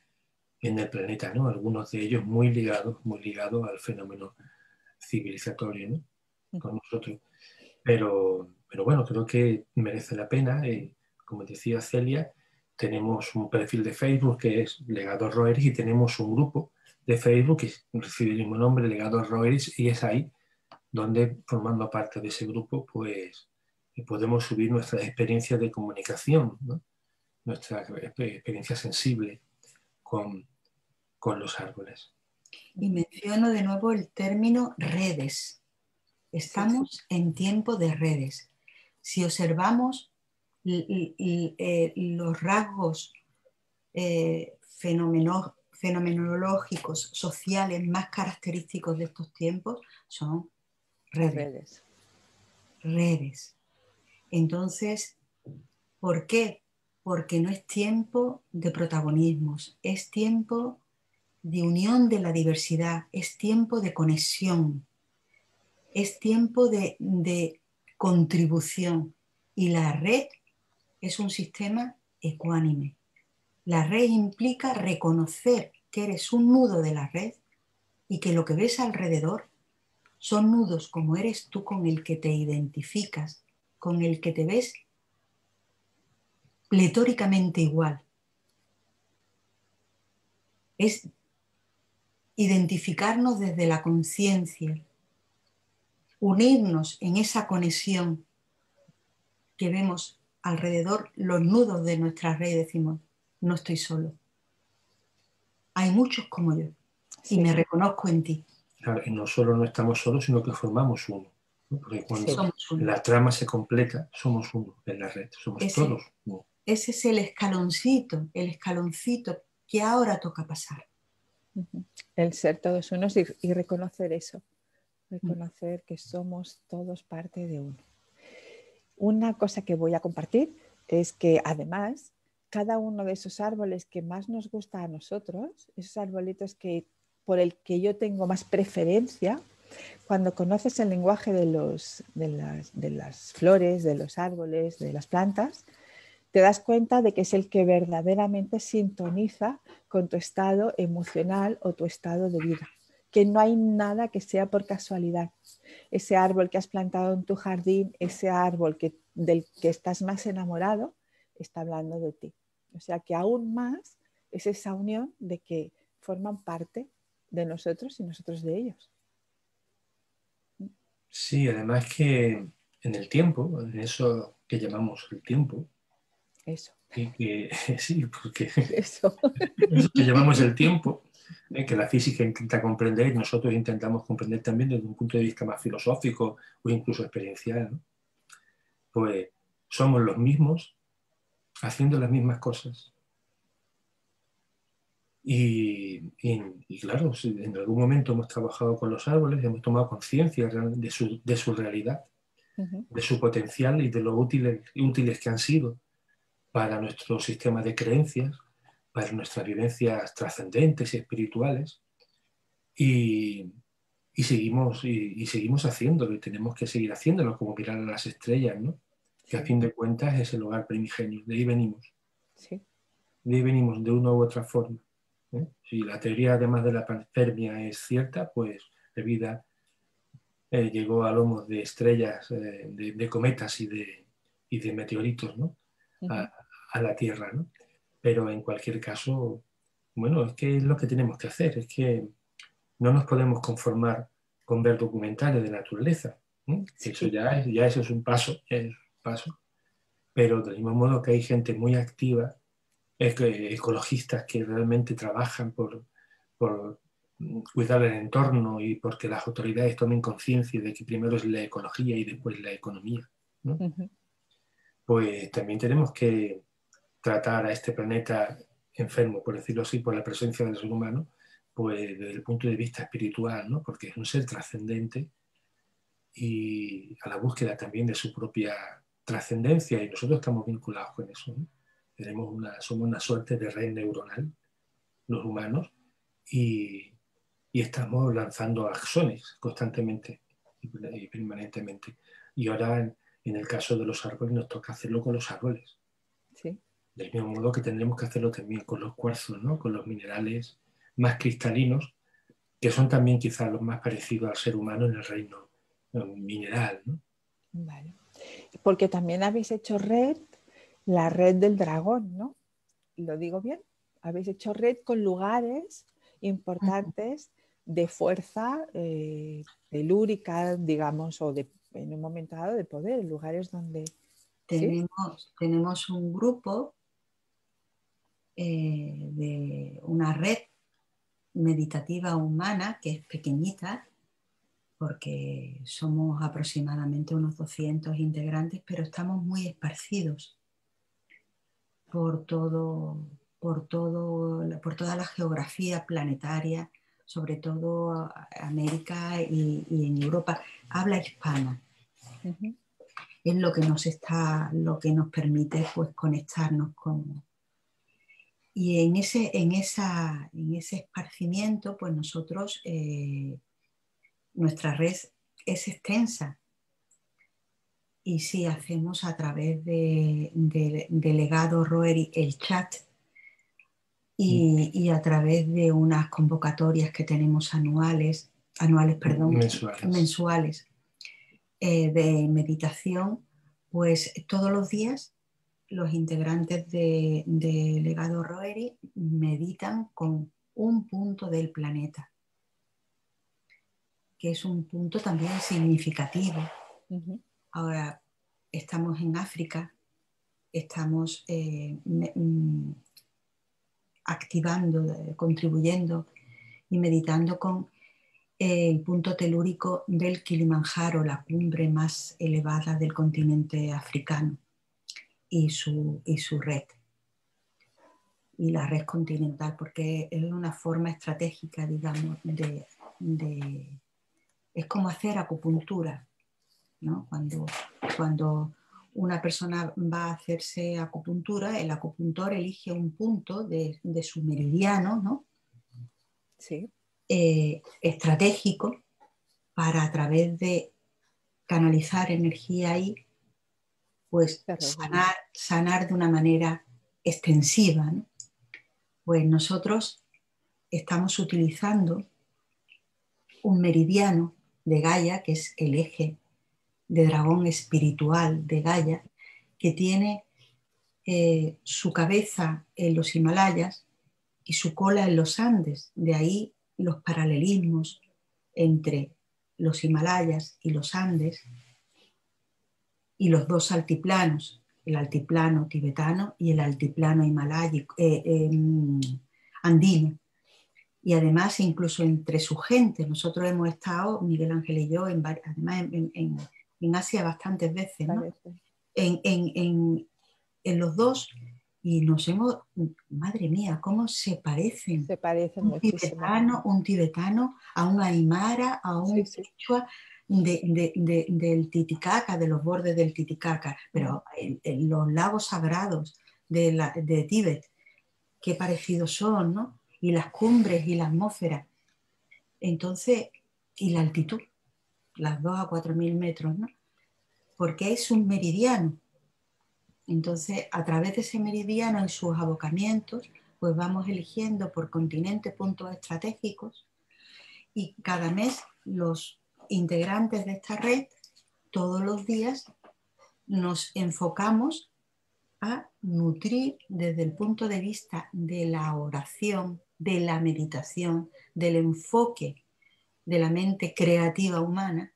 B: en el planeta, ¿no? Algunos de ellos muy ligados al fenómeno civilizatorio, ¿no?, con nosotros. Pero bueno, creo que merece la pena. Como decía Celia, tenemos un perfil de Facebook que es Legado Roeris y tenemos un grupo de Facebook que recibe el mismo nombre, Legado Roeris, y es ahí donde, formando parte de ese grupo, pues podemos subir nuestras experiencias de comunicación, ¿no?, nuestra experiencia sensible con los árboles.
C: Y menciono de nuevo el término redes. Estamos en tiempo de redes. Si observamos los rasgos fenomenológicos, sociales más característicos de estos tiempos, son redes. Redes. Entonces, ¿por qué? Porque no es tiempo de protagonismos, es tiempo de unión de la diversidad, es tiempo de conexión, es tiempo de contribución. Y la red es un sistema ecuánime. La red implica reconocer que eres un nudo de la red y que lo que ves alrededor son nudos como eres tú, con el que te identificas, con el que te ves pletóricamente igual. Es identificarnos desde la conciencia, unirnos en esa conexión que vemos alrededor, los nudos de nuestra red, y decimos, no estoy solo. Hay muchos como yo y me reconozco en ti.
B: Claro, y no solo no estamos solos, sino que formamos uno, ¿no? Porque cuando la trama se completa, somos uno en la red, somos todos uno.
C: Ese es el escaloncito que ahora toca pasar.
A: El ser todos unos y reconocer eso, reconocer que somos todos parte de uno. Una cosa que voy a compartir es que además cada uno de esos árboles que más nos gusta a nosotros, esos arbolitos por el que yo tengo más preferencia, cuando conoces el lenguaje de las flores, de los árboles, de las plantas, te das cuenta de que es el que verdaderamente sintoniza con tu estado emocional o tu estado de vida, que no hay nada que sea por casualidad. Ese árbol que has plantado en tu jardín, ese árbol del que estás más enamorado, está hablando de ti. O sea que aún más es esa unión de que forman parte de nosotros y nosotros de ellos.
B: Sí, además que en el tiempo, en eso que llamamos el tiempo,
A: eso.
B: Y que, sí, porque
A: eso
B: que llamamos el tiempo, que la física intenta comprender y nosotros intentamos comprender también desde un punto de vista más filosófico o incluso experiencial, ¿no? Pues somos los mismos haciendo las mismas cosas. Y claro, si en algún momento hemos trabajado con los árboles, hemos tomado conciencia de su realidad, de su potencial y de lo útiles que han sido para nuestro sistema de creencias, para nuestras vivencias trascendentes y espirituales, y seguimos haciéndolo, y tenemos que seguir haciéndolo, como mirar a las estrellas, ¿no? Que a fin de cuentas es el hogar primigenio, de ahí venimos.
A: Sí.
B: De ahí venimos de una u otra forma, ¿eh? Si la teoría además de la panspermia es cierta, pues la vida llegó a lomos de estrellas, de cometas y de meteoritos, ¿no? A la Tierra, ¿no? Pero en cualquier caso, bueno, es que es lo que tenemos que hacer, es que no nos podemos conformar con ver documentales de naturaleza.
A: Sí.
B: Eso ya eso es un paso, pero del mismo modo que hay gente muy activa, ecologistas que realmente trabajan por cuidar el entorno y porque las autoridades tomen conciencia de que primero es la ecología y después la economía, ¿no? Pues también tenemos que tratar a este planeta enfermo, por decirlo así, por la presencia del ser humano, pues desde el punto de vista espiritual, ¿no? Porque es un ser trascendente y a la búsqueda también de su propia trascendencia, y nosotros estamos vinculados con eso, ¿no? Somos una suerte de red neuronal, los humanos, y estamos lanzando axones constantemente y permanentemente. Y ahora, en el caso de los árboles, nos toca hacerlo con los árboles.
A: Sí.
B: Del mismo modo que tendremos que hacerlo también con los cuarzos, ¿no? Con los minerales más cristalinos, que son también quizás los más parecidos al ser humano en el reino mineral, ¿no?
A: Vale. Porque también habéis hecho la red del dragón, ¿no? ¿Lo digo bien? Habéis hecho red con lugares importantes de fuerza telúrica, digamos, o en un momento dado de poder, lugares donde...
C: Tenemos un grupo de una red meditativa humana que es pequeñita, porque somos aproximadamente unos 200 integrantes, pero estamos muy esparcidos por toda la geografía planetaria, sobre todo América y en Europa. Habla hispana. Es lo que nos permite, pues, conectarnos con... Y en ese esparcimiento, pues nosotros, nuestra red es extensa. Y sí, hacemos a través de Legado Roeri el chat y a través de unas convocatorias que tenemos mensuales de meditación, pues todos los días los integrantes de Legado Roeri meditan con un punto del planeta, que es un punto también significativo. Ahora estamos en África, estamos activando, contribuyendo y meditando con el punto telúrico del Kilimanjaro, la cumbre más elevada del continente africano, y su red, y la red continental, porque es una forma estratégica, digamos, es como hacer acupuntura, ¿no? Cuando una persona va a hacerse acupuntura, el acupuntor elige un punto de su meridiano, ¿no?
A: Sí.
C: Estratégico, para, a través de canalizar energía ahí, pues sanar de una manera extensiva, ¿no? Pues nosotros estamos utilizando un meridiano de Gaia, que es el eje de dragón espiritual de Gaia, que tiene su cabeza en los Himalayas y su cola en los Andes. De ahí los paralelismos entre los Himalayas y los Andes, y los dos altiplanos, el altiplano tibetano y el altiplano andino. Y además, incluso entre su gente, nosotros hemos estado, Miguel Ángel y yo, además en Asia bastantes veces, ¿no? En los dos, y nos hemos, madre mía, cómo se parecen.
A: Se parecen muchísimo.
C: Un tibetano a un aymara, a un quechua del Titicaca, de los bordes del Titicaca, pero en los lagos sagrados de Tíbet, qué parecidos son, ¿no? Y las cumbres y la atmósfera. Entonces, y la altitud, las 2.000 a 4.000 metros, ¿no? Porque es un meridiano. Entonces, a través de ese meridiano y sus abocamientos, pues vamos eligiendo por continente puntos estratégicos, y cada mes los integrantes de esta red, todos los días, nos enfocamos a nutrir desde el punto de vista de la oración, de la meditación, del enfoque de la mente creativa humana,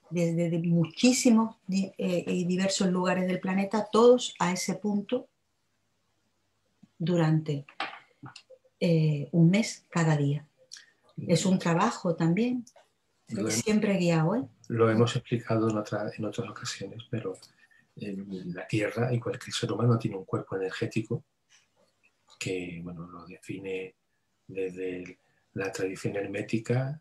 C: desde muchísimos y diversos lugares del planeta, todos a ese punto durante un mes cada día. Es un trabajo también, siempre guiado.
B: Lo hemos explicado en otras ocasiones, pero la Tierra, igual que el ser humano, tiene un cuerpo energético que lo define desde la tradición hermética,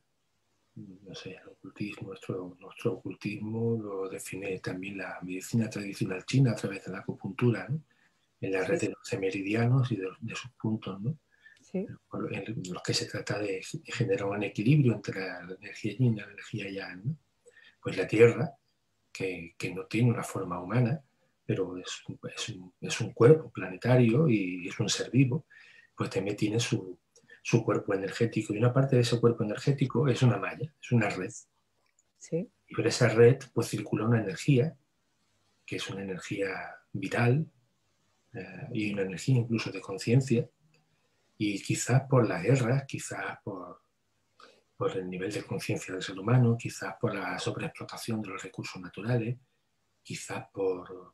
B: no sé, el ocultismo, nuestro ocultismo lo define también la medicina tradicional china a través de la acupuntura, ¿no? En la red de los meridianos y de sus puntos, ¿no?
A: Sí.
B: En los que se trata de generar un equilibrio entre la energía yin y la energía yang, ¿no? Pues la Tierra, que no tiene una forma humana, pero es un cuerpo planetario y es un ser vivo, pues también tiene su cuerpo energético. Y una parte de ese cuerpo energético es una malla, es una red.
A: Sí.
B: Y por esa red pues circula una energía, que es una energía vital y una energía incluso de conciencia. Y quizás por las guerras, quizás por el nivel de conciencia del ser humano, quizás por la sobreexplotación de los recursos naturales, quizás por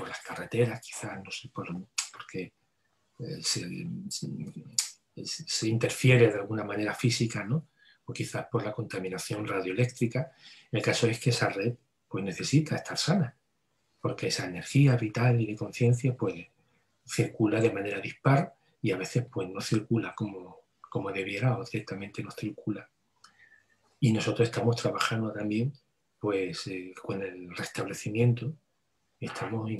B: las carreteras, quizás, no sé, porque se interfiere de alguna manera física, ¿no? O quizás por la contaminación radioeléctrica. El caso es que esa red pues necesita estar sana, porque esa energía vital y de conciencia pues circula de manera dispar y a veces pues no circula como debiera o directamente no circula. Y nosotros estamos trabajando también pues con el restablecimiento, estamos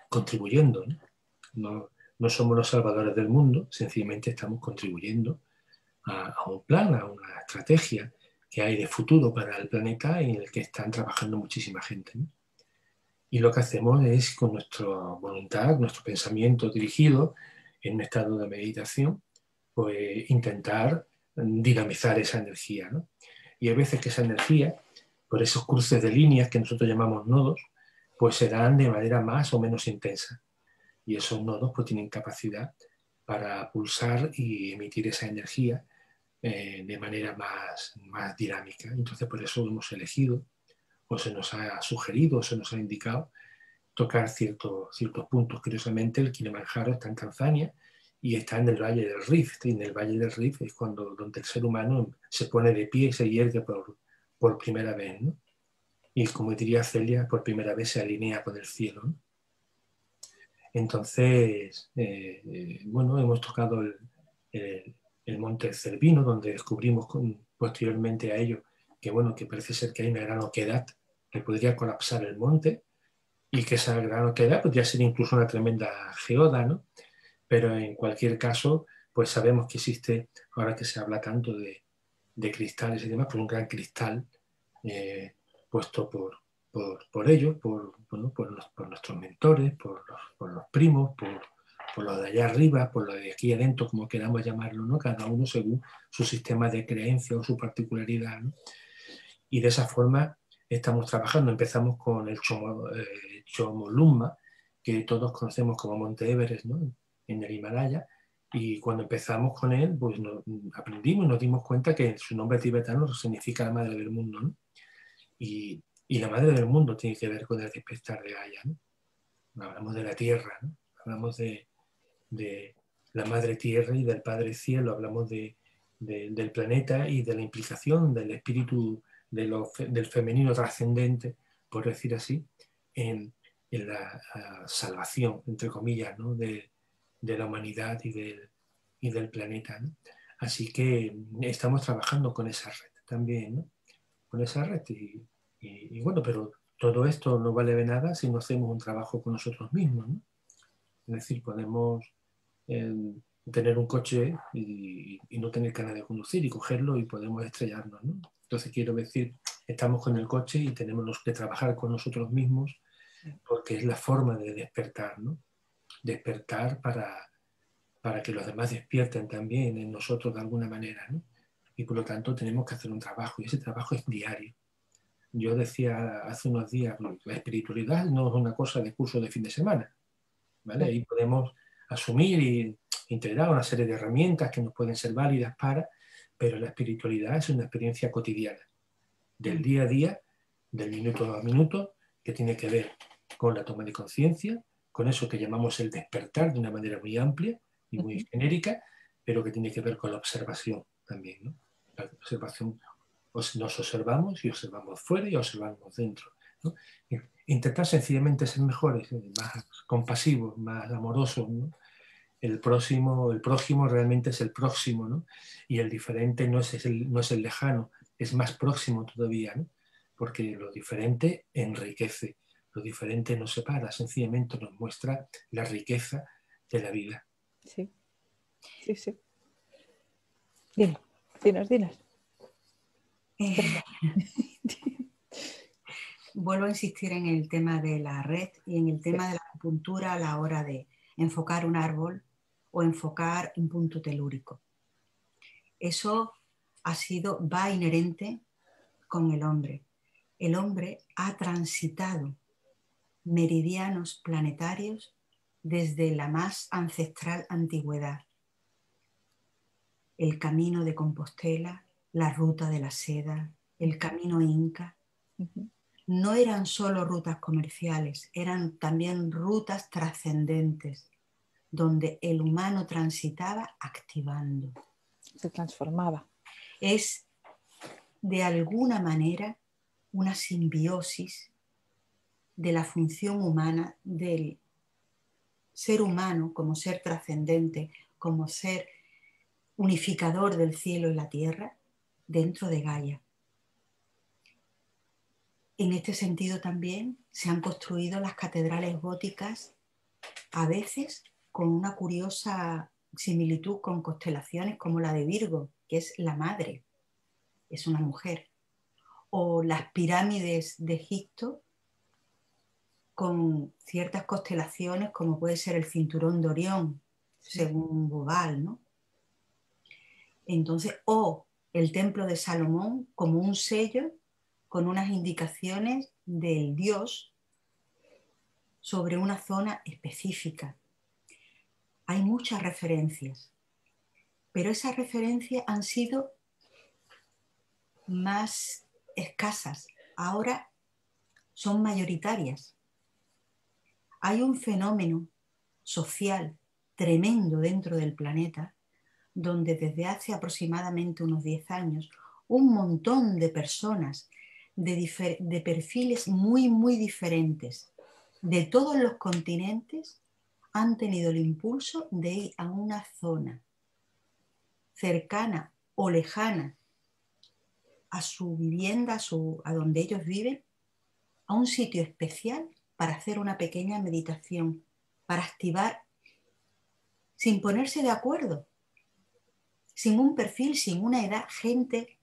B: contribuyendo, ¿no? No somos los salvadores del mundo, sencillamente estamos contribuyendo a un plan, a una estrategia que hay de futuro para el planeta en el que están trabajando muchísima gente, ¿no? Y lo que hacemos es, con nuestra voluntad, nuestro pensamiento dirigido en un estado de meditación, pues intentar dinamizar esa energía, ¿no? Y hay veces que esa energía, por esos cruces de líneas que nosotros llamamos nodos, pues se dan de manera más o menos intensa. Y esos nodos pues tienen capacidad para pulsar y emitir esa energía de manera más dinámica. Entonces por eso hemos elegido, o se nos ha sugerido, o se nos ha indicado tocar ciertos puntos. Curiosamente el Kilimanjaro está en Tanzania y está en el Valle del Rift. Y en el Valle del Rift es donde el ser humano se pone de pie y se hiergue por primera vez, ¿no? Y como diría Celia, por primera vez se alinea con el cielo, ¿no? Entonces, hemos tocado el monte Cervino, donde descubrimos posteriormente a ello que parece ser que hay una gran oquedad que podría colapsar el monte y que esa gran oquedad podría ser incluso una tremenda geoda, ¿no? Pero en cualquier caso, pues sabemos que existe, ahora que se habla tanto de cristales y demás, pues un gran cristal puesto por ellos, por nuestros mentores, por los primos, por los de allá arriba, por los de aquí adentro, como queramos llamarlo, ¿no? Cada uno según su sistema de creencia o su particularidad, ¿no? Y de esa forma estamos trabajando. Empezamos con el Chomolungma, que todos conocemos como Monte Everest, ¿no? En el Himalaya. Y cuando empezamos con él, pues aprendimos y nos dimos cuenta que su nombre tibetano significa la madre del mundo, ¿no? Y la madre del mundo tiene que ver con el despertar de Gaia, ¿no? Hablamos de la tierra, ¿no? Hablamos de la madre tierra y del padre cielo, hablamos del planeta y de la implicación del espíritu del femenino trascendente, por decir así, en la salvación, entre comillas, ¿no? de la humanidad y del planeta, ¿no? Así que estamos trabajando con esa red también, ¿no? Con esa red y bueno, pero todo esto no vale de nada si no hacemos un trabajo con nosotros mismos, ¿no? Es decir, podemos tener un coche y no tener ganas de conducir y cogerlo y podemos estrellarnos, ¿no? Entonces quiero decir, estamos con el coche y tenemos que trabajar con nosotros mismos porque es la forma de despertar, ¿no? Despertar para que los demás despierten también en nosotros de alguna manera, ¿no? Y por lo tanto tenemos que hacer un trabajo y ese trabajo es diario. Yo decía hace unos días, la espiritualidad no es una cosa de curso de fin de semana, ¿vale? Ahí podemos asumir y integrar una serie de herramientas que nos pueden ser válidas pero la espiritualidad es una experiencia cotidiana, del día a día, del minuto a minuto, que tiene que ver con la toma de conciencia, con eso que llamamos el despertar de una manera muy amplia y muy genérica, pero que tiene que ver con la observación también, ¿no? La observación, nos observamos y observamos fuera y observamos dentro, ¿no? Intentar sencillamente ser mejores, más compasivos, más amorosos, ¿no? El prójimo realmente es el próximo, ¿no? Y el diferente no es el lejano, es más próximo todavía, ¿no? Porque lo diferente enriquece, lo diferente nos separa, sencillamente nos muestra la riqueza de la vida.
A: Sí, sí, sí. Dinos.
C: Vuelvo a insistir en el tema de la red y en el tema de la acupuntura a la hora de enfocar un árbol o enfocar un punto telúrico. Eso va inherente con el hombre. El hombre ha transitado meridianos planetarios desde la más ancestral antigüedad. El camino de Compostela, la ruta de la seda, el camino inca. No eran solo rutas comerciales, eran también rutas trascendentes, donde el humano transitaba activando.
A: Se transformaba.
C: Es, de alguna manera, una simbiosis de la función humana, del ser humano como ser trascendente, como ser unificador del cielo y la tierra, dentro de Gaia. En este sentido también se han construido las catedrales góticas, a veces con una curiosa similitud con constelaciones como la de Virgo, que es la madre, es una mujer, o las pirámides de Egipto con ciertas constelaciones como puede ser el cinturón de Orión, según Bobal, ¿no? Entonces, o el templo de Salomón como un sello con unas indicaciones del dios sobre una zona específica. Hay muchas referencias, pero esas referencias han sido más escasas. Ahora son mayoritarias. Hay un fenómeno social tremendo dentro del planeta, donde desde hace aproximadamente unos 10 años un montón de personas de perfiles muy, muy diferentes de todos los continentes han tenido el impulso de ir a una zona cercana o lejana a su vivienda, a donde ellos viven, a un sitio especial para hacer una pequeña meditación, para activar sin ponerse de acuerdo, sin un perfil, sin una edad, gente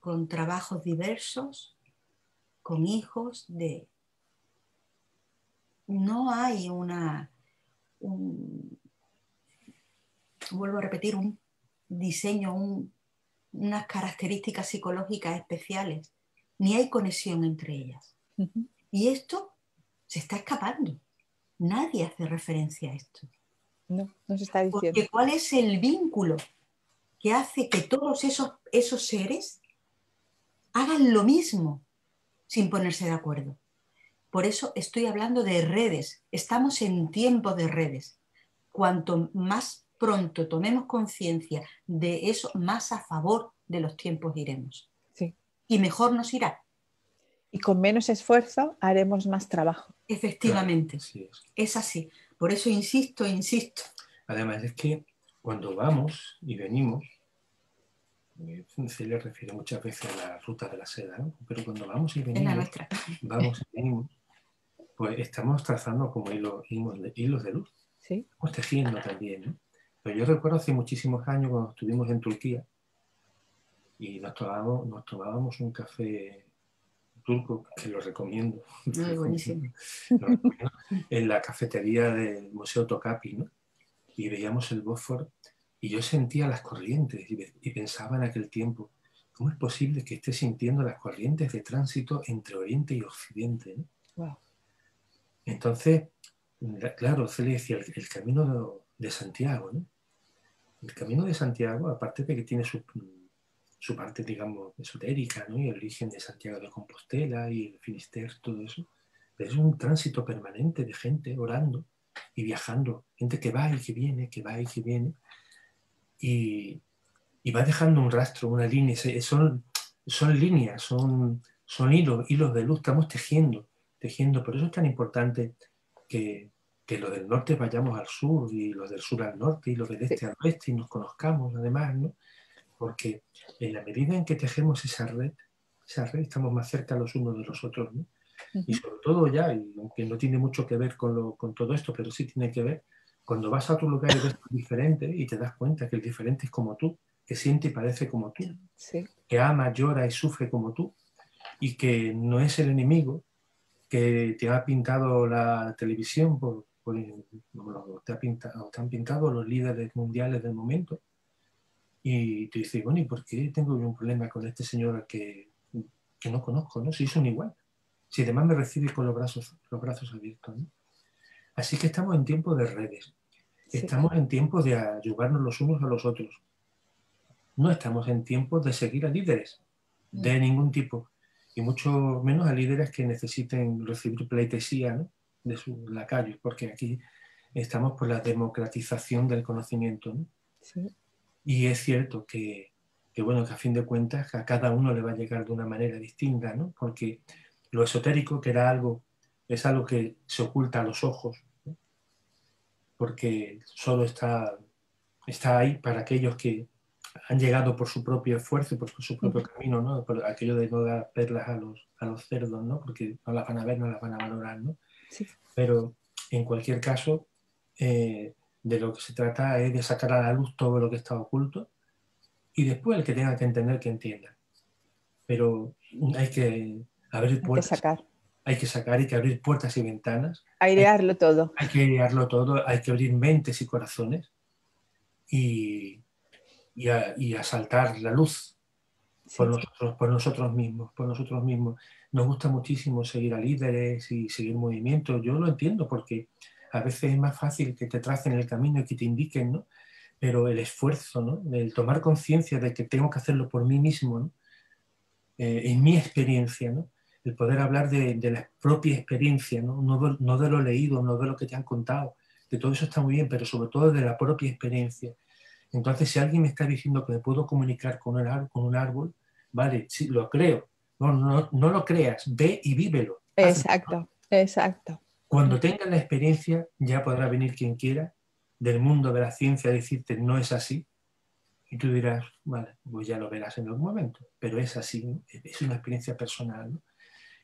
C: con trabajos diversos, con hijos no hay vuelvo a repetir, un diseño, unas características psicológicas especiales, ni hay conexión entre ellas. Y esto se está escapando. Nadie hace referencia a esto.
A: No se está diciendo.
C: Porque ¿cuál es el vínculo que hace que todos esos seres hagan lo mismo sin ponerse de acuerdo? Por eso estoy hablando de redes. Estamos en tiempo de redes. Cuanto más pronto tomemos conciencia de eso, más a favor de los tiempos iremos.
A: Sí.
C: Y mejor nos irá.
A: Y con menos esfuerzo haremos más trabajo.
C: Efectivamente.
B: Claro,
C: es así. Por eso insisto.
B: Además es que cuando vamos y venimos, se le refiere muchas veces a la ruta de la seda, ¿no? Pero cuando vamos y venimos,
C: es la nuestra.
B: Vamos y venimos, pues estamos trazando como hilos de luz.
A: Sí.
B: Estamos tejiendo también, ¿no? Pero yo recuerdo hace muchísimos años cuando estuvimos en Turquía y nos tomábamos un café turco, que lo recomiendo.
C: Muy buenísimo.
B: Lo recomiendo, en la cafetería del Museo Tokapi, ¿no? Y veíamos el Bósforo y yo sentía las corrientes y pensaba en aquel tiempo, ¿cómo es posible que esté sintiendo las corrientes de tránsito entre Oriente y Occidente, ¿no?
A: Wow.
B: Entonces, claro, se le decía el camino de Santiago, ¿no? El Camino de Santiago, aparte de que tiene su parte, digamos, esotérica, ¿no? Y el origen de Santiago de Compostela y el Finisterre, todo eso, pero es un tránsito permanente de gente orando y viajando, gente que va y que viene, que va y que viene, y va dejando un rastro, una línea, son líneas, son hilos de luz, estamos tejiendo. Por eso es tan importante que los del norte vayamos al sur y los del sur al norte y los del este al oeste y nos conozcamos además, ¿no? Porque en la medida en que tejemos esa red estamos más cerca los unos de los otros, ¿no? Y sobre todo ya, y aunque no tiene mucho que ver con todo esto, pero sí tiene que ver, cuando vas a otro lugar y ves algo diferente y te das cuenta que el diferente es como tú, que siente y parece como tú, que ama, llora y sufre como tú, y que no es el enemigo que te ha pintado la televisión, te han pintado los líderes mundiales del momento, y te dices, bueno, ¿y por qué tengo yo un problema con este señor que no conozco, ¿no? Si son igual, si además me recibe con los brazos abiertos, ¿no? Así que estamos en tiempo de redes, estamos en tiempo de ayudarnos los unos a los otros. No estamos en tiempo de seguir a líderes de ningún tipo, y mucho menos a líderes que necesiten recibir pleitesía, ¿no? De sus lacayos, porque aquí estamos por la democratización del conocimiento, ¿no?
A: Sí.
B: Y es cierto que bueno, que a fin de cuentas a cada uno le va a llegar de una manera distinta, ¿no? Porque lo esotérico, que era es algo que se oculta a los ojos, ¿no? Porque solo está ahí para aquellos que han llegado por su propio esfuerzo y por su propio camino, ¿no? Por aquello de no dar perlas a los cerdos, ¿no? Porque no las van a ver, no las van a valorar, ¿no?
A: Sí.
B: Pero en cualquier caso, de lo que se trata es de sacar a la luz todo lo que está oculto, y después el que tenga que entender, que entienda. Pero hay que abrir puertas. Hay que sacar, hay que abrir puertas y ventanas.
A: Airearlo todo.
B: Hay que airearlo todo, hay que abrir mentes y corazones y asaltar la luz por nosotros mismos. Nos gusta muchísimo seguir a líderes y seguir movimientos. Yo lo entiendo porque a veces es más fácil que te tracen el camino y que te indiquen, ¿no? Pero el esfuerzo, ¿no? El tomar conciencia de que tengo que hacerlo por mí mismo, ¿no? En mi experiencia, ¿no? El poder hablar de la propia experiencia, ¿no? No de lo leído, no de lo que te han contado, de todo eso está muy bien, pero sobre todo de la propia experiencia. Entonces, si alguien me está diciendo que me puedo comunicar con un árbol, vale, sí, lo creo. No lo creas, ve y vívelo.
A: Exacto, exacto.
B: Cuando tengas la experiencia, ya podrá venir quien quiera del mundo de la ciencia a decirte no es así, y tú dirás, vale, pues ya lo verás en algún momento, pero es así, ¿no? Es una experiencia personal, ¿no?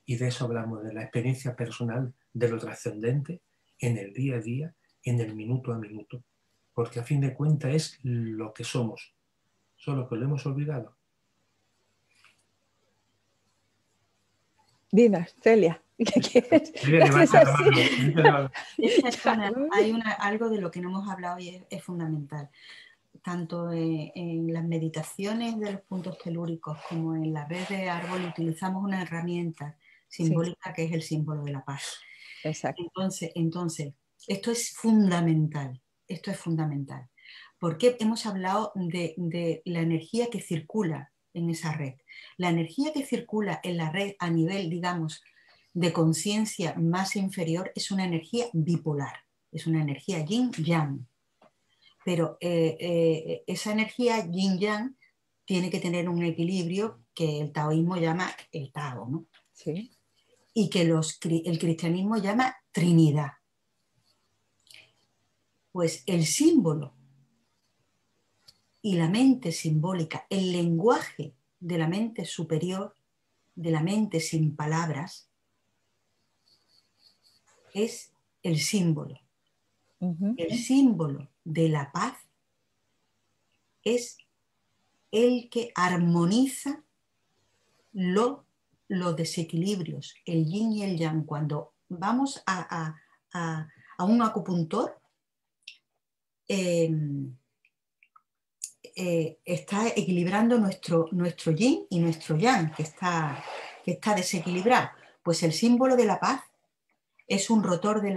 B: Y de eso hablamos, de la experiencia personal, de lo trascendente, en el día a día, en el minuto a minuto, porque a fin de cuentas es lo que somos, solo que lo hemos olvidado.
A: Dinos, Celia, ¿qué quieres?
C: Hay algo de lo que no hemos hablado y es fundamental. Tanto en las meditaciones de los puntos telúricos como en la red de árbol utilizamos una herramienta simbólica que es el símbolo de la paz.
A: Exacto.
C: Entonces, esto es fundamental. Porque hemos hablado de la energía que circula en esa red. La energía que circula en la red a nivel, digamos, de conciencia más inferior es una energía bipolar, es una energía yin-yang. Pero esa energía yin-yang tiene que tener un equilibrio que el taoísmo llama el Tao, ¿no?
A: Sí.
C: Y que el cristianismo llama Trinidad. Pues el símbolo y la mente simbólica, el lenguaje de la mente superior, de la mente sin palabras, es el símbolo. El símbolo de la paz es el que armoniza los desequilibrios, el yin y el yang. Cuando vamos a un acupuntor, está equilibrando nuestro yin y nuestro yang, que está desequilibrado. Pues el símbolo de la paz es un rotor de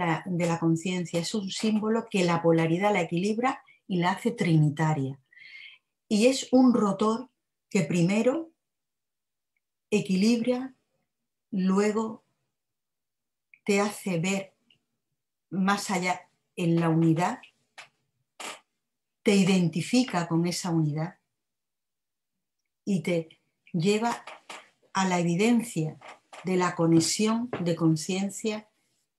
C: la conciencia, es un símbolo que la polaridad la equilibra y la hace trinitaria. Y es un rotor que primero equilibra, luego te hace ver más allá en la unidad, te identifica con esa unidad y te lleva a la evidencia de la conexión de conciencia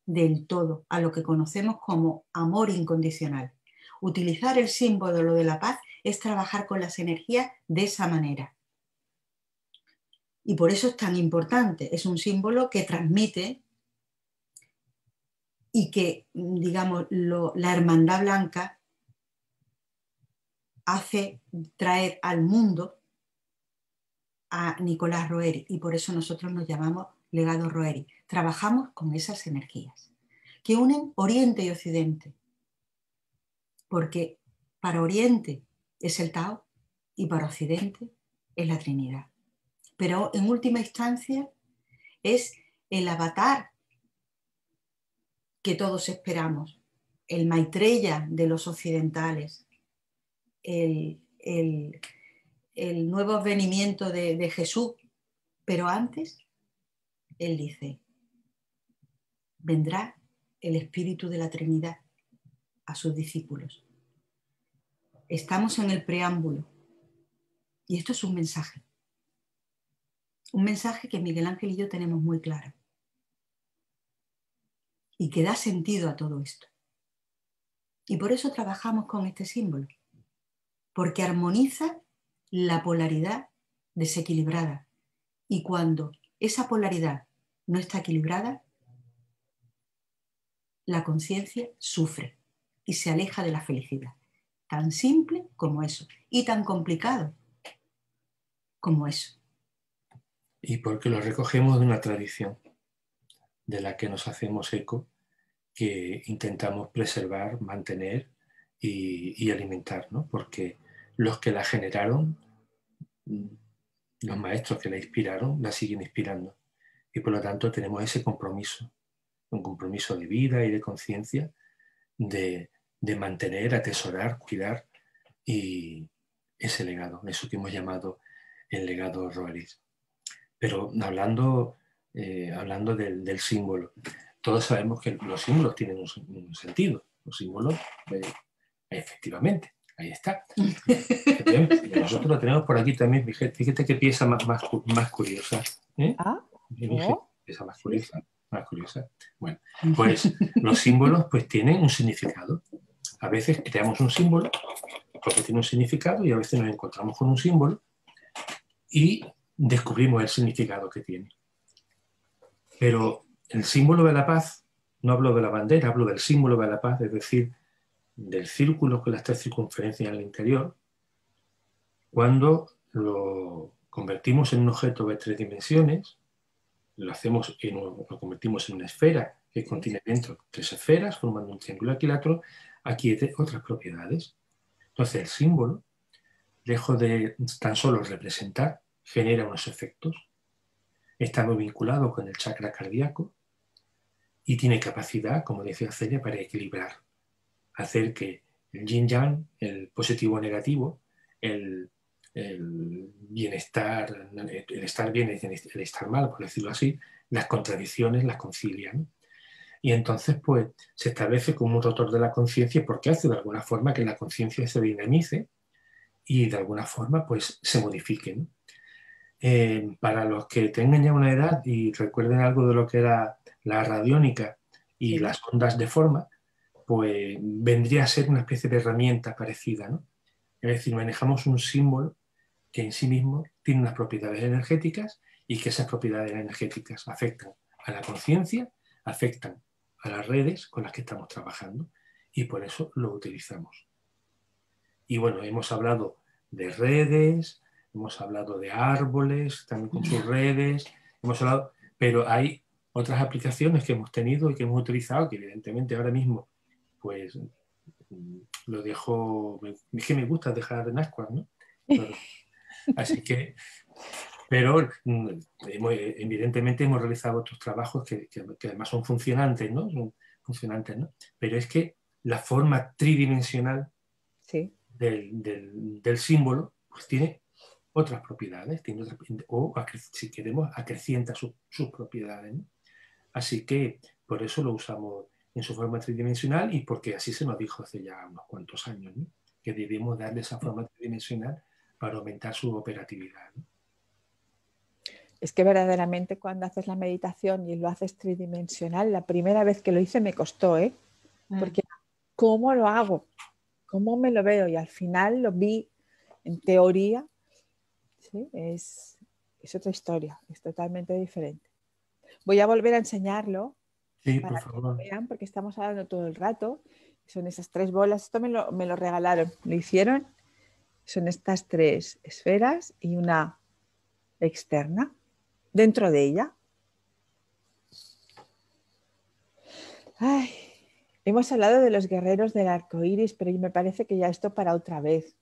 C: del todo, a lo que conocemos como amor incondicional. Utilizar el símbolo de la paz es trabajar con las energías de esa manera. Y por eso es tan importante. Es un símbolo que transmite y que, digamos, la Hermandad Blanca hace traer al mundo a Nicolás Roerich, y por eso nosotros nos llamamos Legado Roerich. Trabajamos con esas energías que unen Oriente y Occidente, porque para Oriente es el Tao y para Occidente es la Trinidad. Pero en última instancia es el avatar que todos esperamos, el Maitreya de los occidentales, el nuevo advenimiento de Jesús. Pero antes, él dice, vendrá el Espíritu de la Trinidad a sus discípulos. Estamos en el preámbulo y esto es un mensaje que Miguel Ángel y yo tenemos muy claro y que da sentido a todo esto. Y por eso trabajamos con este símbolo, porque armoniza la polaridad desequilibrada, y cuando esa polaridad no está equilibrada, la conciencia sufre y se aleja de la felicidad. Tan simple como eso y tan complicado como eso.
B: Y porque lo recogemos de una tradición de la que nos hacemos eco, que intentamos preservar, mantener y alimentar, ¿no? Porque los que la generaron, los maestros que la inspiraron, la siguen inspirando. Y por lo tanto tenemos ese compromiso, un compromiso de vida y de conciencia de mantener, atesorar, cuidar y ese legado, eso que hemos llamado el legado Roerich. Pero hablando del símbolo, todos sabemos que los símbolos tienen un sentido. Los símbolos, efectivamente, ahí está. Nosotros lo tenemos por aquí también. Fíjate qué pieza más curiosa. Pieza más curiosa. Más curiosa. Bueno, pues los símbolos pues tienen un significado. A veces creamos un símbolo porque tiene un significado y a veces nos encontramos con un símbolo y descubrimos el significado que tiene. Pero el símbolo de la paz, no hablo de la bandera, hablo del símbolo de la paz, es decir, del círculo con las tres circunferencias en el interior, cuando lo convertimos en un objeto de 3 dimensiones, lo convertimos en una esfera que contiene dentro 3 esferas, formando un triángulo equilátero, adquiere otras propiedades. Entonces el símbolo, lejos de tan solo representar, genera unos efectos. Está muy vinculado con el chakra cardíaco y tiene capacidad, como decía Celia, para equilibrar, hacer que el yin-yang, el positivo-negativo, el bienestar, el estar bien, el estar mal, por decirlo así, las contradicciones las concilian. Y entonces pues se establece como un rotor de la conciencia porque hace de alguna forma que la conciencia se dinamice y de alguna forma pues se modifique, ¿no? Para los que tengan ya una edad y recuerden algo de lo que era la radiónica y las ondas de forma, pues vendría a ser una especie de herramienta parecida, ¿no? Es decir, manejamos un símbolo que en sí mismo tiene unas propiedades energéticas y que esas propiedades energéticas afectan a la conciencia, afectan a las redes con las que estamos trabajando y por eso lo utilizamos. Y bueno, hemos hablado de redes, hemos hablado de árboles, también con sus redes, hemos hablado, pero hay otras aplicaciones que hemos tenido y que hemos utilizado, que evidentemente ahora mismo, pues lo dejo, es que me gusta dejar en ascuas, ¿no? Pero, así que, pero evidentemente hemos realizado otros trabajos que además son funcionantes, ¿no? Son funcionantes, ¿no? Pero es que la forma tridimensional
A: Sí.
B: del símbolo, pues tiene otras propiedades, si queremos, acrecienta sus propiedades, ¿no? Así que por eso lo usamos en su forma tridimensional y porque así se nos dijo hace ya unos cuantos años, ¿no? Que debemos darle esa forma tridimensional para aumentar su operatividad, ¿no?
A: Es que verdaderamente cuando haces la meditación y lo haces tridimensional, la primera vez que lo hice me costó, ¿eh? Porque ¿cómo lo hago? ¿Cómo me lo veo? Y al final lo vi en teoría, ¿sí? Es otra historia, es totalmente diferente. Voy a volver a enseñarlo
B: Sí,
A: para
B: por
A: que lo
B: favor.
A: vean, porque estamos hablando todo el rato. Son esas 3 bolas, esto me lo regalaron, lo hicieron. Son estas 3 esferas y una externa dentro de ella. Ay, hemos hablado de los guerreros del arco iris, pero me parece que ya esto para otra vez.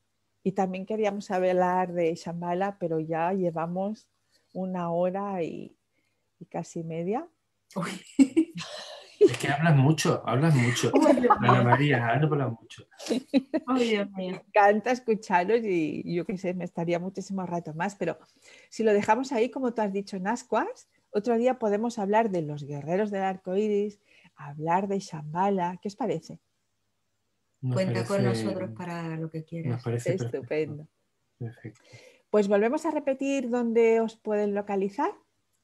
A: Y también queríamos hablar de Shambhala, pero ya llevamos 1 hora y casi media.
B: Es que hablas mucho.
C: Oh, Dios
B: Ana
C: mío.
B: María, hablas mucho.
C: Oh, Dios
A: Me
C: mío.
A: encanta escucharos y yo qué sé, me estaría muchísimo rato más, pero si lo dejamos ahí, como tú has dicho, en ascuas, otro día podemos hablar de los guerreros del arco iris, hablar de Shambhala. ¿Qué os parece?
C: Cuenta con nosotros para lo que
B: Nos
C: quieras.
B: parece
A: Estupendo.
B: perfecto.
A: Pues volvemos a repetir dónde os pueden localizar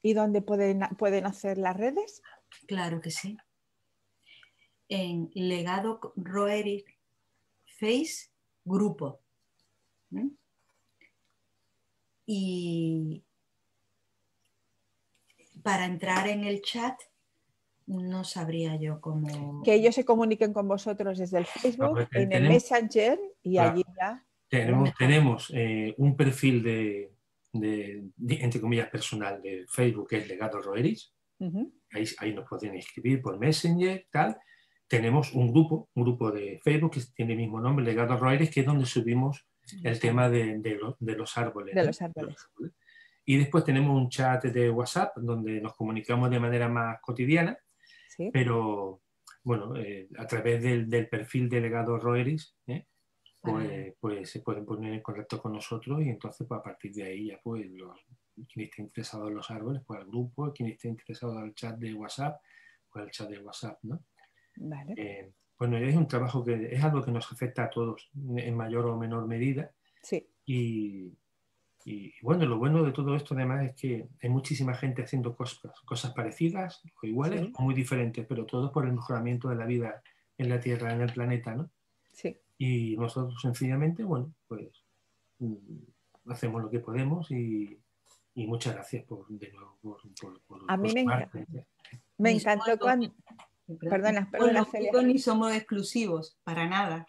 A: y dónde pueden hacer las redes.
C: Claro que sí. En Legado Roeris Face Grupo. ¿Mm? Y para entrar en el chat no sabría yo cómo.
A: Que ellos se comuniquen con vosotros desde el Facebook, en el Messenger y
B: claro,
A: allí ya.
B: tenemos un perfil de, entre comillas, personal de Facebook, que es Legado Roeris. Ahí nos pueden escribir por Messenger, tal. Tenemos un grupo de Facebook que tiene el mismo nombre, Legado Roeris, que es donde subimos el tema de los árboles.
A: De los árboles.
B: Y después tenemos un chat de WhatsApp donde nos comunicamos de manera más cotidiana,
A: Sí.
B: pero bueno, a través del perfil de Legado Roeris, pues se pueden poner en contacto con nosotros y entonces pues, a partir de ahí ya pues quien esté interesado en los árboles, pues al grupo, quien esté interesado al chat de WhatsApp, pues al chat de WhatsApp, ¿no?
A: Vale.
B: Bueno, es un trabajo que es algo que nos afecta a todos en mayor o menor medida.
A: Sí.
B: Y bueno, lo bueno de todo esto además es que hay muchísima gente haciendo cosas parecidas o iguales, sí, o muy diferentes, pero todo por el mejoramiento de la vida en la Tierra, en el planeta, ¿no?
A: Sí.
B: Y nosotros sencillamente, bueno, pues hacemos lo que podemos y muchas gracias de nuevo por
A: a mí me encantó cuando... Perdona, Celia.
C: Ni somos exclusivos, para nada.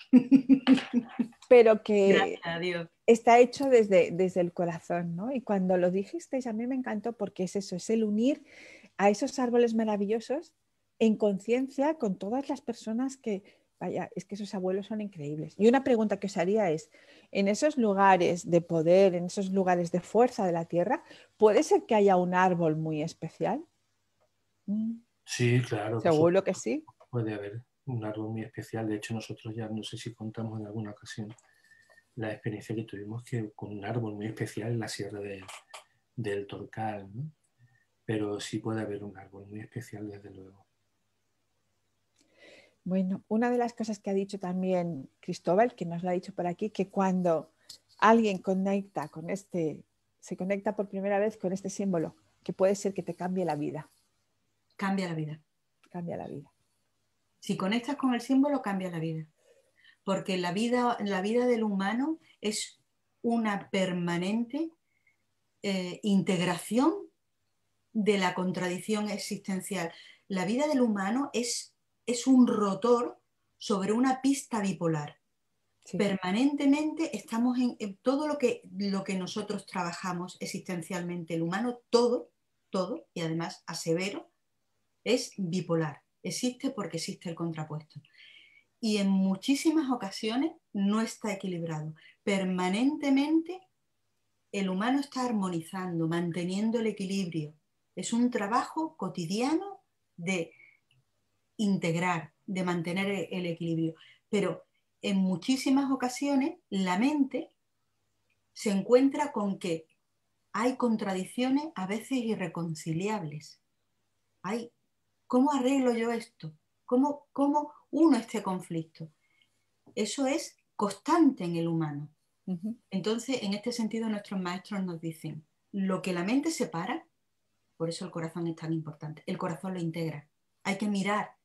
A: Pero que
C: gracias a Dios.
A: Está hecho desde el corazón, ¿no? Y cuando lo dijisteis a mí me encantó porque es eso, es el unir a esos árboles maravillosos en conciencia con todas las personas que, vaya, es que esos abuelos son increíbles. Y una pregunta que os haría es, en esos lugares de poder, en esos lugares de fuerza de la tierra, ¿puede ser que haya un árbol muy especial?
B: Sí, claro.
A: Seguro que sí.
B: Puede haber un árbol muy especial. De hecho, nosotros ya no sé si contamos en alguna ocasión la experiencia que tuvimos con un árbol muy especial en la sierra del Torcal, ¿no? Pero sí puede haber un árbol muy especial, desde luego.
A: Bueno, una de las cosas que ha dicho también Cristóbal, que nos lo ha dicho por aquí, que cuando alguien se conecta por primera vez con este símbolo, que puede ser que te cambie la vida.
C: Cambia la vida.
A: Cambia la vida.
C: Si conectas con el símbolo, cambia la vida. Porque la vida del humano es una permanente integración de la contradicción existencial. La vida del humano es un rotor sobre una pista bipolar. Sí. Permanentemente estamos en todo lo que nosotros trabajamos existencialmente. El humano, todo, y además asevero, es bipolar. Existe porque existe el contrapuesto. Y en muchísimas ocasiones no está equilibrado. Permanentemente el humano está armonizando, manteniendo el equilibrio. Es un trabajo cotidiano de integrar, de mantener el equilibrio. Pero en muchísimas ocasiones la mente se encuentra con que hay contradicciones a veces irreconciliables. ¿Cómo arreglo yo esto? ¿Cómo uno este conflicto? Eso es constante en el humano. Entonces, en este sentido, nuestros maestros nos dicen, lo que la mente separa, por eso el corazón es tan importante, el corazón lo integra. Hay que mirar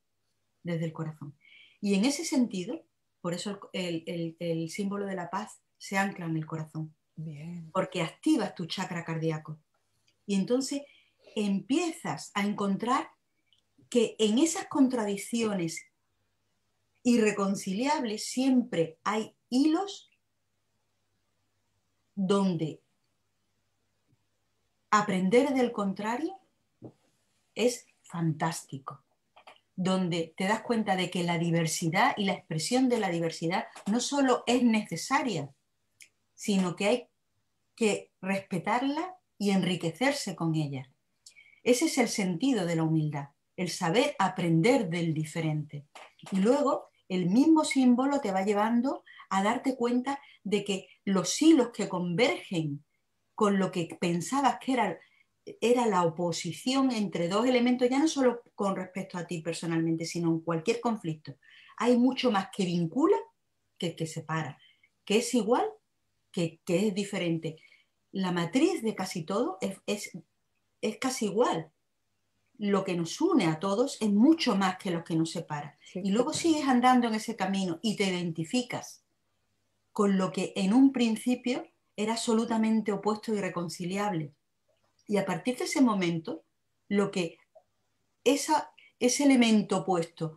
C: desde el corazón. Y en ese sentido, por eso el símbolo de la paz se ancla en el corazón.
A: Bien.
C: Porque activas tu chakra cardíaco. Y entonces empiezas a encontrar que en esas contradicciones irreconciliables siempre hay hilos donde aprender del contrario es fantástico, donde te das cuenta de que la diversidad y la expresión de la diversidad no solo es necesaria, sino que hay que respetarla y enriquecerse con ella. Ese es el sentido de la humildad, el saber aprender del diferente. Y luego el mismo símbolo te va llevando a darte cuenta de que los hilos que convergen con lo que pensabas que era la oposición entre dos elementos, ya no solo con respecto a ti personalmente, sino en cualquier conflicto. Hay mucho más que vincula que separa, que es igual, que es diferente. La matriz de casi todo es casi igual. Lo que nos une a todos es mucho más que lo que nos separa.
A: Sí.
C: Y luego sigues andando en ese camino y te identificas con lo que en un principio era absolutamente opuesto e irreconciliable. Y a partir de ese momento, lo que ese elemento opuesto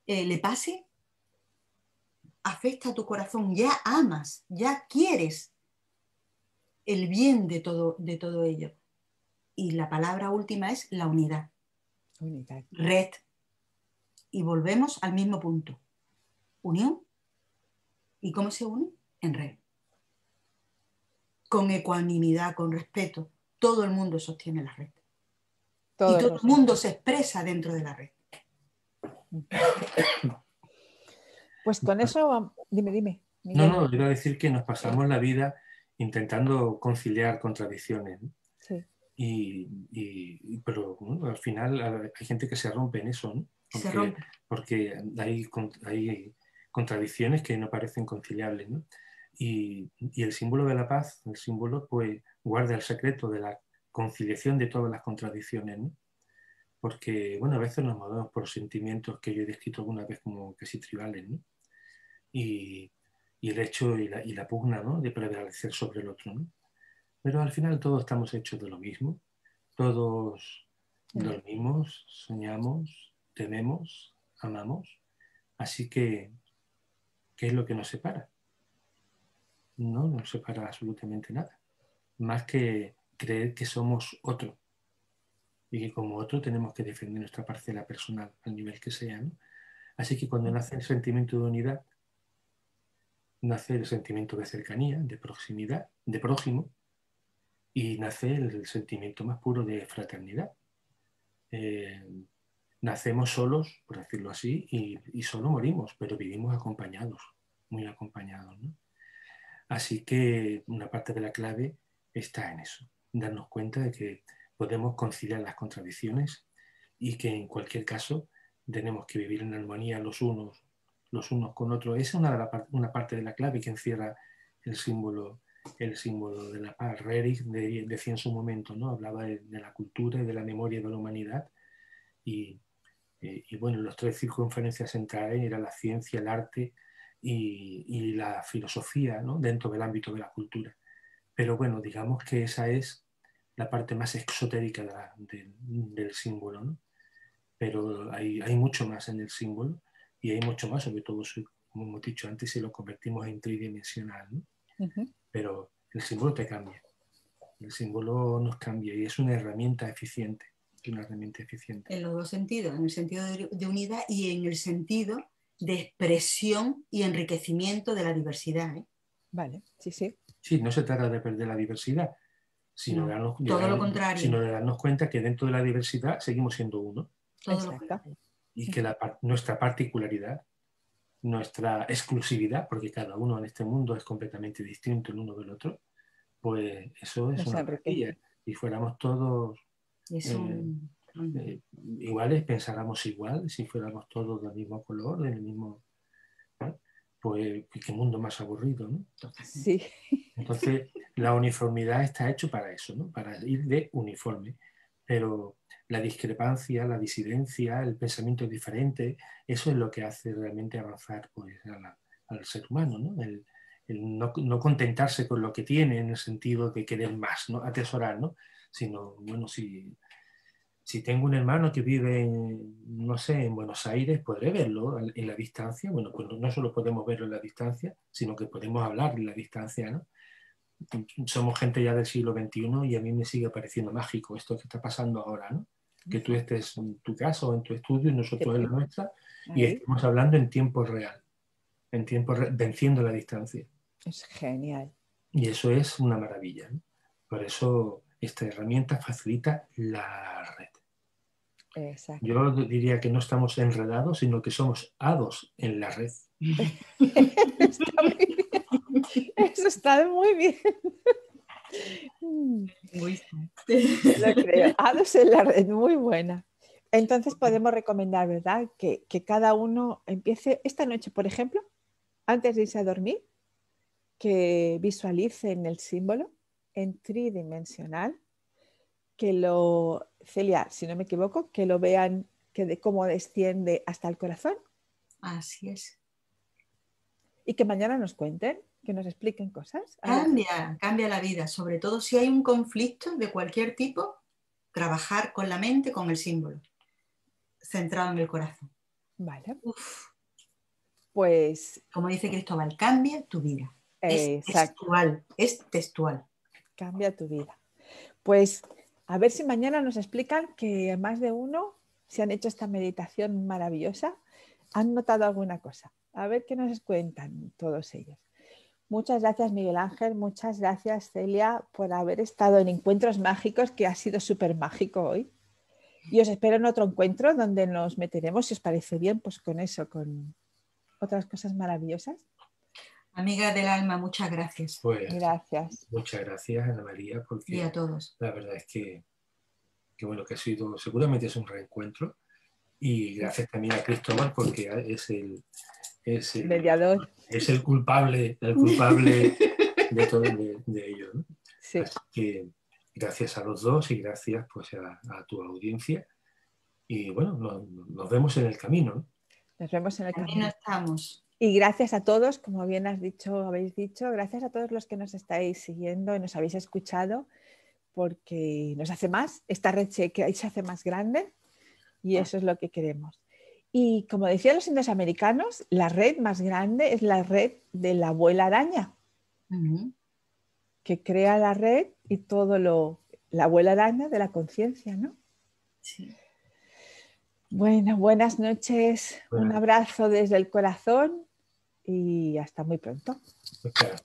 C: le pase, afecta a tu corazón. Ya amas, ya quieres el bien de todo ello. Y la palabra última es la unidad.
A: Unidad.
C: Red. Y volvemos al mismo punto. Unión. ¿Y cómo se une? En red. Con ecuanimidad, con respeto. Todo el mundo sostiene la red. Y todo el mundo se expresa dentro de la red.
A: Pues con eso, dime.
B: Miguel. No, iba a decir que nos pasamos la vida intentando conciliar contradicciones, ¿no?
A: Sí.
B: Pero bueno, al final hay gente que se rompe en eso, ¿no? Porque hay contradicciones que no parecen conciliables, ¿no? Y el símbolo de la paz, el símbolo, pues guarda el secreto de la conciliación de todas las contradicciones, ¿no? Porque, bueno, a veces nos movemos por sentimientos que yo he descrito alguna vez como casi tribales, ¿no? Y el hecho y la pugna, ¿no?, de prevalecer sobre el otro, ¿no? Pero al final todos estamos hechos de lo mismo, todos dormimos, soñamos, tememos, amamos, así que, ¿qué es lo que nos separa? No nos separa absolutamente nada, más que creer que somos otro y que como otro tenemos que defender nuestra parcela personal al nivel que sea, ¿no? Así que cuando nace el sentimiento de unidad, nace el sentimiento de cercanía, de proximidad, de prójimo, y nace el sentimiento más puro de fraternidad. Nacemos solos, por decirlo así, y solo morimos, pero vivimos acompañados, muy acompañados, ¿no? Así que una parte de la clave está en eso, darnos cuenta de que podemos conciliar las contradicciones y que en cualquier caso tenemos que vivir en armonía los unos con otros. Esa es una parte de la clave que encierra el símbolo de la paz. Rerich decía en su momento, ¿no? Hablaba de la cultura y de la memoria de la humanidad y bueno, los tres circunferencias centrales eran la ciencia, el arte y la filosofía, ¿no?, dentro del ámbito de la cultura. Pero bueno, digamos que esa es la parte más exotérica del símbolo, ¿no? Pero hay mucho más en el símbolo y hay mucho más, sobre todo, como hemos dicho antes, si lo convertimos en tridimensional, ¿no? Pero el símbolo te cambia, el símbolo nos cambia y es una herramienta eficiente. En
C: los dos sentidos, en el sentido de unidad y en el sentido de expresión y enriquecimiento de la diversidad, ¿eh?
A: Vale, sí.
B: Sí, no se trata de perder la diversidad, sino
C: todo lo contrario.
B: Sino de darnos cuenta que dentro de la diversidad seguimos siendo uno.
A: Exacto.
B: Y que nuestra particularidad nuestra exclusividad, porque cada uno en este mundo es completamente distinto el uno del otro, pues eso es una maravilla. Si fuéramos todos iguales, pensáramos igual, si fuéramos todos del mismo color, del mismo... ¿no? Pues qué mundo más aburrido, ¿no?
A: Sí.
B: Entonces, la uniformidad está hecho para eso, ¿no? Para ir de uniforme. Pero la discrepancia, la disidencia, el pensamiento diferente, eso es lo que hace realmente avanzar pues, al ser humano, ¿no? El no contentarse con lo que tiene en el sentido de querer más, ¿no? Atesorar, ¿no? Sino, bueno, si tengo un hermano que vive en, no sé, en Buenos Aires, podré verlo en la distancia. Bueno, pues no solo podemos verlo en la distancia, sino que podemos hablar en la distancia, ¿no? Somos gente ya del siglo XXI y a mí me sigue pareciendo mágico esto que está pasando ahora, ¿no? Que tú estés en tu casa o en tu estudio y nosotros en la nuestra y estemos hablando en tiempo real, venciendo la distancia.
A: Es genial.
B: Y eso es una maravilla, ¿no? Por eso esta herramienta facilita la red.
A: Exacto.
B: Yo diría que no estamos enredados, sino que somos hados en la red.
A: Está muy bien. Eso está muy bien. Lo creo. Hados en la red, muy buena. Entonces podemos recomendar, ¿verdad? Que cada uno empiece esta noche, por ejemplo, antes de irse a dormir, que visualicen el símbolo en tridimensional, que lo, Celia, si no me equivoco, que lo vean que de cómo desciende hasta el corazón.
C: Así es.
A: Y que mañana nos cuenten, que nos expliquen cosas.
C: Cambia la vida, sobre todo si hay un conflicto de cualquier tipo, trabajar con la mente, con el símbolo, centrado en el corazón.
A: Vale.
C: Uf.
A: Pues...
C: Como dice Cristóbal, cambia tu vida.
A: Exacto.
C: Es textual.
A: Cambia tu vida. Pues a ver si mañana nos explican que más de uno, si han hecho esta meditación maravillosa, han notado alguna cosa. A ver qué nos cuentan todos ellos. Muchas gracias, Miguel Ángel. Muchas gracias, Celia, por haber estado en Encuentros Mágicos, que ha sido súper mágico hoy. Y os espero en otro encuentro donde nos meteremos, si os parece bien, pues con eso, con otras cosas maravillosas.
C: Amiga del alma, muchas gracias.
B: Pues,
A: gracias.
B: Muchas gracias, Ana María, porque
C: y a todos.
B: La verdad es que bueno, que ha sido, seguramente es un reencuentro. Y gracias también a Cristóbal, porque es el
A: mediador.
B: Es el culpable de todo de ello, ¿no?
A: Sí.
B: Así que gracias a los dos y gracias pues a tu audiencia. Y bueno, nos vemos en el camino, ¿no?
A: Nos vemos en el camino.
C: Estamos.
A: Y gracias a todos, como bien habéis dicho, gracias a todos los que nos estáis siguiendo y nos habéis escuchado, porque nos hace más, esta red se hace más grande y eso es lo que queremos. Y como decían los indios americanos, la red más grande es la red de la abuela araña, que crea la red y todo la abuela araña de la conciencia, ¿no?
C: Sí.
A: Bueno, buenas noches, un abrazo desde el corazón y hasta muy pronto.
B: Claro.